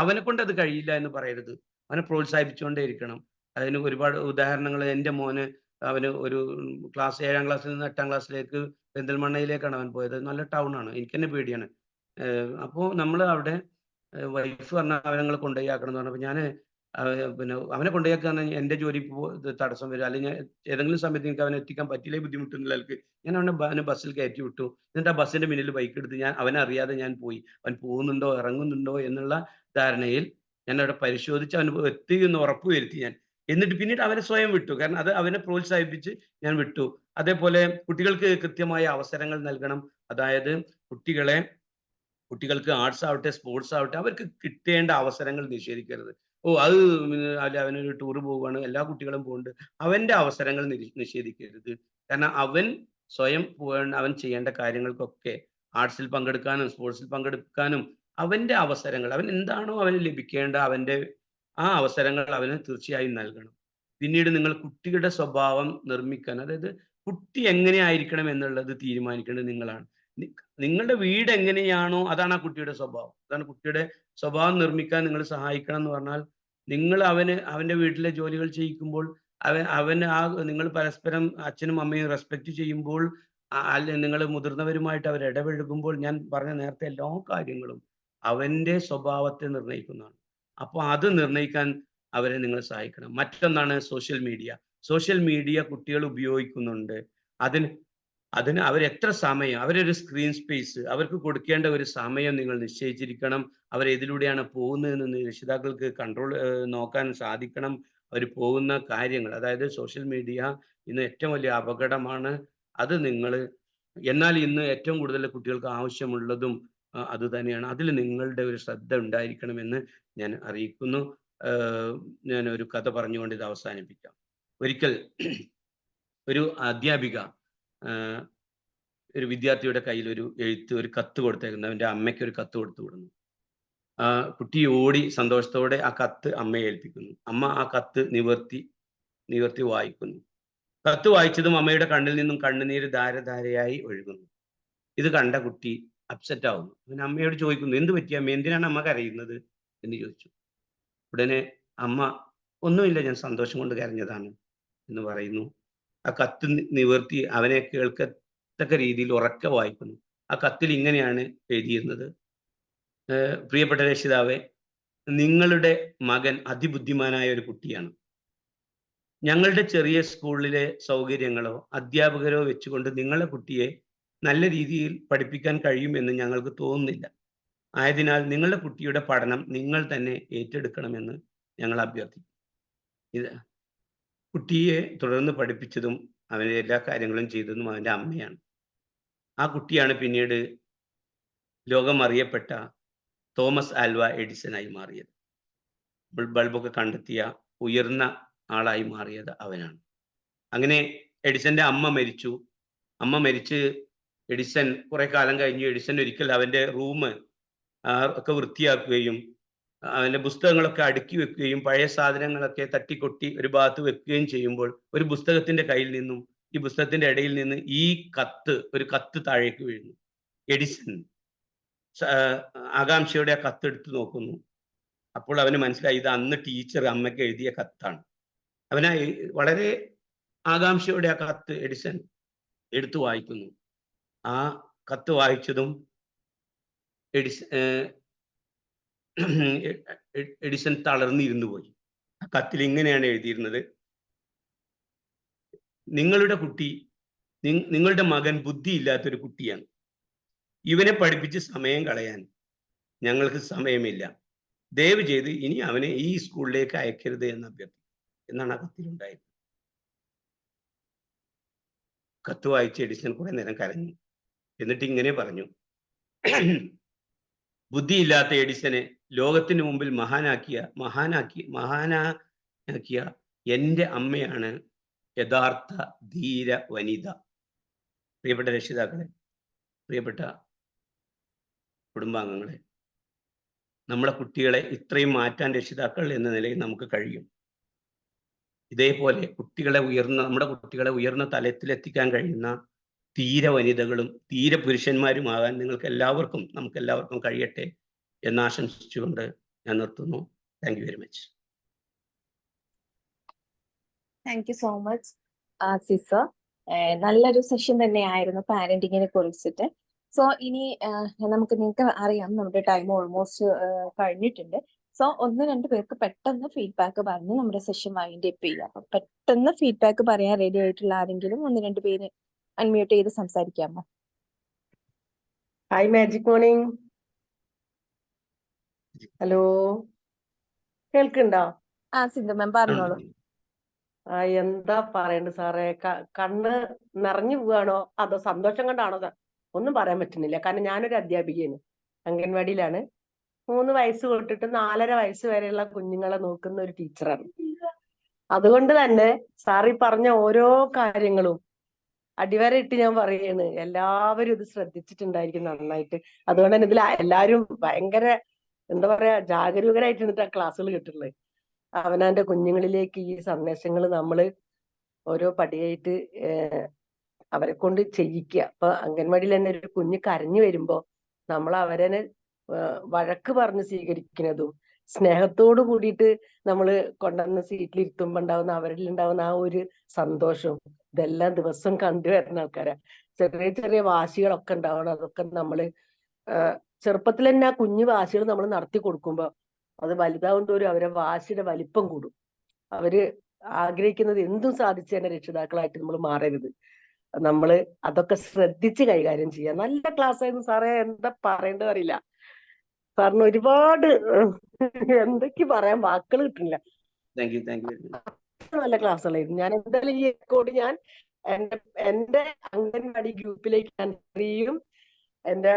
അവനെ കൊണ്ട് അത് കഴിയില്ല എന്ന് പറയരുത്, അവനെ പ്രോത്സാഹിപ്പിച്ചുകൊണ്ടേ ഇരിക്കണം. അതിന് ഒരുപാട് ഉദാഹരണങ്ങൾ. എൻ്റെ മോന് അവന് ഒരു 7ാം ക്ലാസ്സിൽ നിന്ന് 8ാം ക്ലാസ്സിലേക്ക് പെരിന്തൽമണ്ണയിലേക്കാണ് അവൻ പോയത്. നല്ല ടൗൺ ആണ്, എനിക്ക് തന്നെ പേടിയാണ്. അപ്പോൾ നമ്മൾ അവിടെ വൈഫ് പറഞ്ഞാൽ അവനെ നിങ്ങൾ കൊണ്ടുപോയി ആക്കണം എന്ന് പറഞ്ഞപ്പോൾ ഞാൻ അവനെ കൊണ്ടുപോയാക്കാൻ എൻ്റെ ജോലി തടസ്സം വരും, അല്ലെങ്കിൽ ഏതെങ്കിലും സമയത്ത് എനിക്ക് അവനെ എത്തിക്കാൻ പറ്റിയില്ലേ ബുദ്ധിമുട്ടുന്നില്ല ആൾക്ക്, ഞാൻ അവനെ ബസ്സിൽ കയറ്റി വിട്ടു. എന്നിട്ട് ആ ബസ്സിന്റെ മുന്നിൽ ബൈക്ക് എടുത്ത് അവനെ അറിയാതെ ഞാൻ പോയി. അവൻ പോകുന്നുണ്ടോ ഇറങ്ങുന്നുണ്ടോ എന്നുള്ള ധാരണയിൽ ഞാൻ അവിടെ പരിശോധിച്ച് അവൻ എത്തി എന്ന് ഉറപ്പ് വരുത്തി ഞാൻ. എന്നിട്ട് പിന്നീട് അവനെ സ്വയം വിട്ടു, കാരണം അത് അവനെ പ്രോത്സാഹിപ്പിച്ച് ഞാൻ വിട്ടു. അതേപോലെ കുട്ടികൾക്ക് കൃത്യമായ അവസരങ്ങൾ നൽകണം. അതായത് കുട്ടികൾക്ക് ആർട്സ് ആവട്ടെ സ്പോർട്സ് ആവട്ടെ അവർക്ക് കിട്ടേണ്ട അവസരങ്ങൾ നിഷേധിക്കരുത്. അത് അല്ല അവനൊരു ടൂർ പോവുകയാണ്, എല്ലാ കുട്ടികളും പോകുന്നുണ്ട്. അവന്റെ അവസരങ്ങൾ നിഷേധിക്കരുത്. കാരണം അവൻ സ്വയം അവൻ ചെയ്യേണ്ട കാര്യങ്ങൾക്കൊക്കെ ആർട്സിൽ പങ്കെടുക്കാനും സ്പോർട്സിൽ പങ്കെടുക്കാനും അവന്റെ അവസരങ്ങൾ, അവൻ എന്താണോ അവന് ലഭിക്കേണ്ട അവന്റെ ആ അവസരങ്ങൾ അവന് തീർച്ചയായും നൽകണം. പിന്നീട് നിങ്ങൾ കുട്ടിയുടെ സ്വഭാവം നിർമ്മിക്കാൻ, അതായത് കുട്ടി എങ്ങനെയായിരിക്കണം എന്നുള്ളത് തീരുമാനിക്കേണ്ടത് നിങ്ങളാണ്. നിങ്ങളുടെ വീട് എങ്ങനെയാണോ അതാണ് ആ കുട്ടിയുടെ സ്വഭാവം. അതാണ് കുട്ടിയുടെ സ്വഭാവം നിർമ്മിക്കാൻ നിങ്ങൾ സഹായിക്കണം എന്ന് പറഞ്ഞാൽ, നിങ്ങൾ അവന്റെ വീട്ടിലെ ജോലികൾ ചെയ്യിക്കുമ്പോൾ അവൻ നിങ്ങൾ പരസ്പരം അച്ഛനും അമ്മയും റെസ്പെക്ട് ചെയ്യുമ്പോൾ, അല്ല നിങ്ങൾ മുതിർന്നവരുമായിട്ട് അവർ ഇടപഴകുമ്പോൾ, ഞാൻ പറഞ്ഞ നേരത്തെ എല്ലാ കാര്യങ്ങളും അവന്റെ സ്വഭാവത്തെ നിർണ്ണയിക്കുന്നതാണ്. അപ്പോൾ അത് നിർണ്ണയിക്കാൻ അവരെ നിങ്ങൾ സഹായിക്കണം. മറ്റൊന്നാണ് സോഷ്യൽ മീഡിയ. സോഷ്യൽ മീഡിയ കുട്ടികൾ ഉപയോഗിക്കുന്നുണ്ട്. അതിന് അവരെത്ര സമയം, അവരൊരു സ്ക്രീൻ സ്പേസ് അവർക്ക് കൊടുക്കേണ്ട ഒരു സമയം നിങ്ങൾ നിശ്ചയിച്ചിരിക്കണം. അവരേതിലൂടെയാണ് പോകുന്നതെന്ന് രക്ഷിതാക്കൾക്ക് നോക്കാൻ സാധിക്കണം. അവർ പോകുന്ന കാര്യങ്ങൾ, അതായത് സോഷ്യൽ മീഡിയ ഇന്ന് ഏറ്റവും വലിയ അപകടമാണ്. അത് എന്നാൽ ഇന്ന് ഏറ്റവും കൂടുതൽ കുട്ടികൾക്ക് ആവശ്യമുള്ളതും അത് തന്നെയാണ്. അതിൽ നിങ്ങളുടെ ഒരു ശ്രദ്ധ ഉണ്ടായിരിക്കണമെന്ന് ഞാൻ അറിയിക്കുന്നു. ഞാൻ ഒരു കഥ പറഞ്ഞുകൊണ്ട് ഇത് അവസാനിപ്പിക്കാം. ഒരിക്കൽ ഒരു അധ്യാപിക ഒരു വിദ്യാർത്ഥിയുടെ കയ്യിൽ ഒരു കത്ത് കൊടുത്തേക്കുന്നു. അവന്റെ അമ്മയ്ക്ക് ഒരു കത്ത് കൊടുത്തു വിടുന്നു. കുട്ടി ഓടി സന്തോഷത്തോടെ ആ കത്ത് അമ്മയെ ഏൽപ്പിക്കുന്നു. അമ്മ ആ കത്ത് നിവർത്തി വായിക്കുന്നു. കത്ത് വായിച്ചതും അമ്മയുടെ കണ്ണിൽ നിന്നും കണ്ണുനീര് ധാരധാരയായി ഒഴുകുന്നു. ഇത് കണ്ട കുട്ടി അപ്സെറ്റ് ആവുന്നു. പിന്നെ അമ്മയോട് ചോദിക്കുന്നു, എന്ത് പറ്റി അമ്മ, എന്തിനാണ് അമ്മ കരയുന്നത് എന്ന് ചോദിച്ചു. ഉടനെ അമ്മ, ഒന്നുമില്ല, ഞാൻ സന്തോഷം കൊണ്ട് കരഞ്ഞതാണ് എന്ന് പറയുന്നു. ആ കത്ത് നിവർത്തി അവനെ കേൾക്കത്തക്ക രീതിയിൽ ഉറക്കെ വായിക്കുന്നു. ആ കത്തിൽ ഇങ്ങനെയാണ് എഴുതിയിരുന്നത്: പ്രിയപ്പെട്ട രക്ഷിതാവേ, നിങ്ങളുടെ മകൻ അതിബുദ്ധിമാനായ ഒരു കുട്ടിയാണ്. ഞങ്ങളുടെ ചെറിയ സ്കൂളിലെ സൗകര്യങ്ങളോ അധ്യാപകരോ വെച്ചുകൊണ്ട് നിങ്ങളുടെ കുട്ടിയെ നല്ല രീതിയിൽ പഠിപ്പിക്കാൻ കഴിയുമെന്ന് ഞങ്ങൾക്ക് തോന്നുന്നില്ല. ആയതിനാൽ നിങ്ങളുടെ കുട്ടിയുടെ പഠനം നിങ്ങൾ തന്നെ ഏറ്റെടുക്കണമെന്ന് ഞങ്ങൾ അഭ്യർത്ഥിക്കുന്നു. ഇത് കുട്ടിയെ തുടർന്ന് പഠിപ്പിച്ചതും അവൻ്റെ എല്ലാ കാര്യങ്ങളും ചെയ്തതും അവൻ്റെ അമ്മയാണ്. ആ കുട്ടിയാണ് പിന്നീട് ലോകം അറിയപ്പെട്ട തോമസ് ആൽവ എഡിസനായി മാറിയത്. ബൾബൊക്കെ കണ്ടെത്തിയ ഉയർന്ന ആളായി മാറിയത് അവനാണ്. അങ്ങനെ എഡിസന്റെ അമ്മ മരിച്ചു. അമ്മ മരിച്ച് എഡിസൺ കുറെ കാലം കഴിഞ്ഞു. എഡിസൺ ഒരിക്കൽ അവന്റെ റൂം ഒക്കെ വൃത്തിയാക്കുകയും അവന്റെ പുസ്തകങ്ങളൊക്കെ അടുക്കി വെക്കുകയും പഴയ സാധനങ്ങളൊക്കെ തട്ടിക്കൊട്ടി ഒരു ഭാഗത്ത് വെക്കുകയും ചെയ്യുമ്പോൾ ഒരു പുസ്തകത്തിന്റെ കയ്യിൽ നിന്നും ഈ പുസ്തകത്തിന്റെ ഇടയിൽ നിന്ന് ഒരു കത്ത് താഴേക്ക് വീഴുന്നു. എഡിസൺ ആകാംക്ഷയോടെ ആ കത്ത് എടുത്തു നോക്കുന്നു. അപ്പോൾ അവന് മനസ്സിലായി, ഇത് അന്ന് ടീച്ചർ അമ്മയ്ക്ക് എഴുതിയ കത്താണ്. വളരെ ആകാംക്ഷയോടെ ആ കത്ത് എഡിസൺ എടുത്തു വായിക്കുന്നു. ആ കത്ത് വായിച്ചതും എഡിസൺ തളർന്നിരുന്നു പോയി. ആ കത്തിൽ ഇങ്ങനെയാണ് എഴുതിയിരുന്നത്: നിങ്ങളുടെ മകൻ ബുദ്ധിയില്ലാത്തൊരു കുട്ടിയാണ്. ഇവനെ പഠിപ്പിച്ച് സമയം കളയാൻ ഞങ്ങൾക്ക് സമയമില്ല. ദയവ് ചെയ്ത് ഇനി അവനെ ഈ സ്കൂളിലേക്ക് അയക്കരുത് എന്ന് അഭ്യർത്ഥിക്കുന്നു എന്നാണ് ആ കത്തിലുണ്ടായത്. കത്ത് വായിച്ച എഡിസൺ കുറെ നേരം കരഞ്ഞു. എന്നിട്ട് ഇങ്ങനെ പറഞ്ഞു: ബുദ്ധിയില്ലാത്ത എഡിസനെ ലോകത്തിന് മുമ്പിൽ മഹാനാക്കിയ എൻ്റെ അമ്മയാണ് യഥാർത്ഥ ധീര വനിത. പ്രിയപ്പെട്ട രക്ഷിതാക്കളെ, പ്രിയപ്പെട്ട കുടുംബാംഗങ്ങളെ, നമ്മുടെ കുട്ടികളെ ഇത്രയും മാറ്റാൻ രക്ഷിതാക്കൾ എന്ന നിലയിൽ നമുക്ക് കഴിയും. ഇതേപോലെ നമ്മുടെ കുട്ടികളെ ഉയർന്ന തലത്തിലെത്തിക്കാൻ കഴിയുന്ന ധീര വനിതകളും ധീര പുരുഷന്മാരുമാകാൻ നമുക്ക് എല്ലാവർക്കും കഴിയട്ടെ എന്ന് ആശംസിച്ചുകൊണ്ട് ഞാൻ നിർത്തുന്നു. Thank you very much. Thank you so much scissor. നല്ലൊരു സെഷൻ തന്നെയായിരുന്നു പാരന്റിങ്ങിനെ കുറിച്ചിട്ട്. സോ ഇനി നിങ്ങൾക്ക് അറിയാം നമ്മുടെ ടൈം ഓൾമോസ്റ്റ് കഴിഞ്ഞിട്ടുണ്ട്. സോ 1-2 പേർക്ക് പെട്ടെന്ന് ഫീഡ്ബാക്ക് പറഞ്ഞ് നമ്മുടെ സെഷൻ വൈൻഡ് അപ്പ് ചെയ്യാം. അപ്പൊ പെട്ടെന്ന് ഫീഡ്ബാക്ക് പറയാൻ റെഡി ആയിട്ടുള്ള ആരെങ്കിലും 1-2 പേര് അൺമ്യൂട്ട് ചെയ്ത് സംസാരിക്കാമോ? Hi magic morning. ഹലോ, കേൾക്കുന്നുണ്ടോ? സിന്ധു മാം പറഞ്ഞോളൂ. എന്താ പറയണ്ട സാറേ, കണ്ണ് നിറഞ്ഞു പോവാണോ അതോ സന്തോഷം കൊണ്ടാണോ ഒന്നും പറയാൻ പറ്റുന്നില്ല. കാരണം ഞാനൊരു അധ്യാപികയാണ്, അംഗൻവാടിയിലാണ്. 3 വയസ്സ് തൊട്ടിട്ട് 4.5 വയസ്സ് വരെയുള്ള കുഞ്ഞുങ്ങളെ നോക്കുന്ന ഒരു ടീച്ചറാണ്. അതുകൊണ്ട് തന്നെ സാറി പറഞ്ഞ ഓരോ കാര്യങ്ങളും അടിവരയിട്ട് ഞാൻ പറയാണ്, എല്ലാവരും ഇത് ശ്രദ്ധിച്ചിട്ടുണ്ടായിരിക്കും നന്നായിട്ട്. അതുകൊണ്ട് തന്നെ ഇതിൽ എല്ലാവരും ഭയങ്കര എന്താ പറയാ ജാഗരൂകരായിട്ട് ഇരുന്നിട്ട് ആ ക്ലാസ്സുകൾ കിട്ടുള്ളത്. അവനാന്റെ കുഞ്ഞുങ്ങളിലേക്ക് ഈ സന്ദേശങ്ങൾ നമ്മള് ഓരോ പടിയായിട്ട് അവരെ കൊണ്ട് ചെയ്യിക്കുക. അപ്പൊ അംഗൻവാടിയിൽ തന്നെ ഒരു കുഞ്ഞ് കരഞ്ഞു വരുമ്പോ നമ്മൾ അവരെ വഴക്ക് പറഞ്ഞ് സ്വീകരിക്കുന്നതും സ്നേഹത്തോട് കൂടിയിട്ട് നമ്മൾ കൊണ്ടുവന്ന സീറ്റിൽ ഇരുത്തുമ്പോ ഉണ്ടാവുന്ന അവരിൽ ഉണ്ടാവുന്ന ആ ഒരു സന്തോഷവും ഇതെല്ലാം ദിവസം കണ്ടുവരുന്ന ആൾക്കാരാ. ചെറിയ ചെറിയ വാശികളൊക്കെ ഉണ്ടാവണം. അതൊക്കെ നമ്മള് ചെറുപ്പത്തിൽ തന്നെ ആ കുഞ്ഞു വാശികൾ നമ്മൾ നടത്തി കൊടുക്കുമ്പോ അത് വലുതാവും തോറും അവരെ വാശിയുടെ വലിപ്പം കൂടും. അവര് ആഗ്രഹിക്കുന്നത് എന്തും സാധിച്ചു തന്നെ രക്ഷിതാക്കളായിട്ട് നമ്മൾ മാറരുത്. നമ്മള് അതൊക്കെ ശ്രദ്ധിച്ച് കൈകാര്യം ചെയ്യാം. നല്ല ക്ലാസ് ആയിരുന്നു സാറേ, എന്താ പറയേണ്ടത് അറിയില്ല. സാറിന് ഒരുപാട് എന്തൊക്കെ പറയാൻ വാക്കുകൾ കിട്ടുന്നില്ല. Thank you very much. നല്ല ക്ലാസ്സുകളായിരുന്നു. ഞാൻ എന്തായാലും ഈ റെക്കോർഡ് ഞാൻ എന്റെ അംഗൻവാടി ഗ്രൂപ്പിലേക്ക് ഞാൻ ചെയ്യും. എന്റെ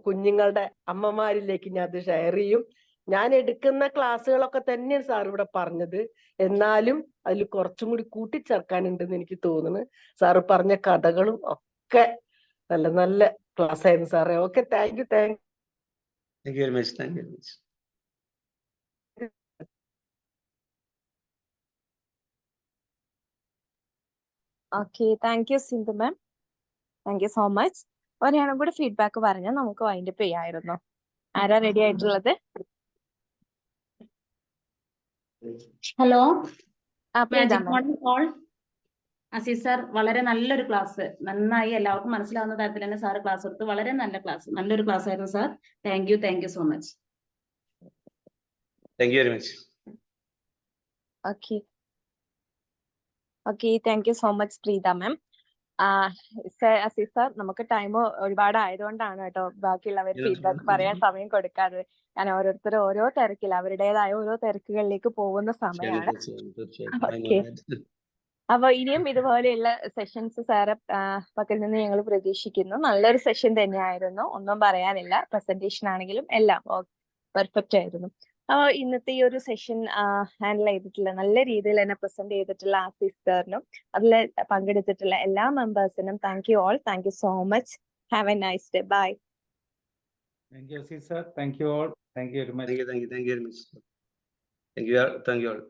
കുഞ്ഞുങ്ങളുടെ അമ്മമാരിലേക്ക് ഞാൻ അത് ഷെയർ ചെയ്യും. ഞാൻ എടുക്കുന്ന ക്ലാസ്സുകളൊക്കെ തന്നെയാണ് സാർ ഇവിടെ പറഞ്ഞത്. എന്നാലും അതിൽ കുറച്ചും കൂടി കൂട്ടിച്ചേർക്കാനുണ്ടെന്ന് എനിക്ക് തോന്നുന്നു. സാറ് പറഞ്ഞ കഥകളും ഒക്കെ നല്ല നല്ല ക്ലാസ് ആയിരുന്നു സാറേ. Okay, thank U. Thank you very much. Okay, thank U Sindhu ma'am. Thank you so much. ഒരാളും കൂടെ ഫീഡ്ബാക്ക് പറഞ്ഞാൽ നമുക്ക് വൈൻഡപ്പ് ചെയ്യാമായിരുന്നു. ആരാ റെഡി ആയിട്ടുള്ളത്? Hello, Preetha magic ma'am. Morning all. Azeez sir വളരെ നല്ലൊരു ക്ലാസ്, നന്നായി എല്ലാവർക്കും മനസ്സിലാവുന്ന തരത്തിൽ തന്നെ സാർ ക്ലാസ് എടുത്തു. വളരെ നല്ല ക്ലാസ്, നല്ലൊരു ക്ലാസ് ആയിരുന്നു sir. Thank you so much. Thank you very much. Okay, thank you so much Preetha ma'am. Aziz sir, നമുക്ക് ടൈം ഒരുപാട് ആയതുകൊണ്ടാണ് കേട്ടോ ബാക്കിയുള്ളവർ ഫീഡ്ബാക്ക് പറയാൻ സമയം കൊടുക്കാതെ. ഞാൻ ഓരോരുത്തരും ഓരോ തിരക്കിൽ അവരുടേതായ ഓരോ തിരക്കുകളിലേക്ക് പോകുന്ന സമയമാണ്. ഓക്കെ, അപ്പൊ ഇനിയും ഇതുപോലെയുള്ള സെഷൻസ് സാറെ പക്കൽ നിന്ന് ഞങ്ങൾ പ്രതീക്ഷിക്കുന്നു. നല്ലൊരു സെഷൻ തന്നെയായിരുന്നു, ഒന്നും പറയാനില്ല. പ്രസന്റേഷൻ ആണെങ്കിലും എല്ലാം പെർഫെക്റ്റ് ആയിരുന്നു. അപ്പോൾ ഇന്നത്തെ ഈ ഒരു സെഷൻ ഹാൻഡിൽ ചെയ്തിട്ടുള്ള, നല്ല രീതിയിൽ തന്നെ പ്രസന്റ് ചെയ്തിട്ടുള്ള ആസീസ് സാറിനും അതിൽ പങ്കെടുത്തിട്ടുള്ള എല്ലാ മെമ്പേഴ്സിനും thank you all. Thank you so much. Have a nice day. Bye. Thank you, sir. Thank you all. Thank you very much. Thank you very much. Thank you all.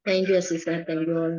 Thank you, sir. Thank you all.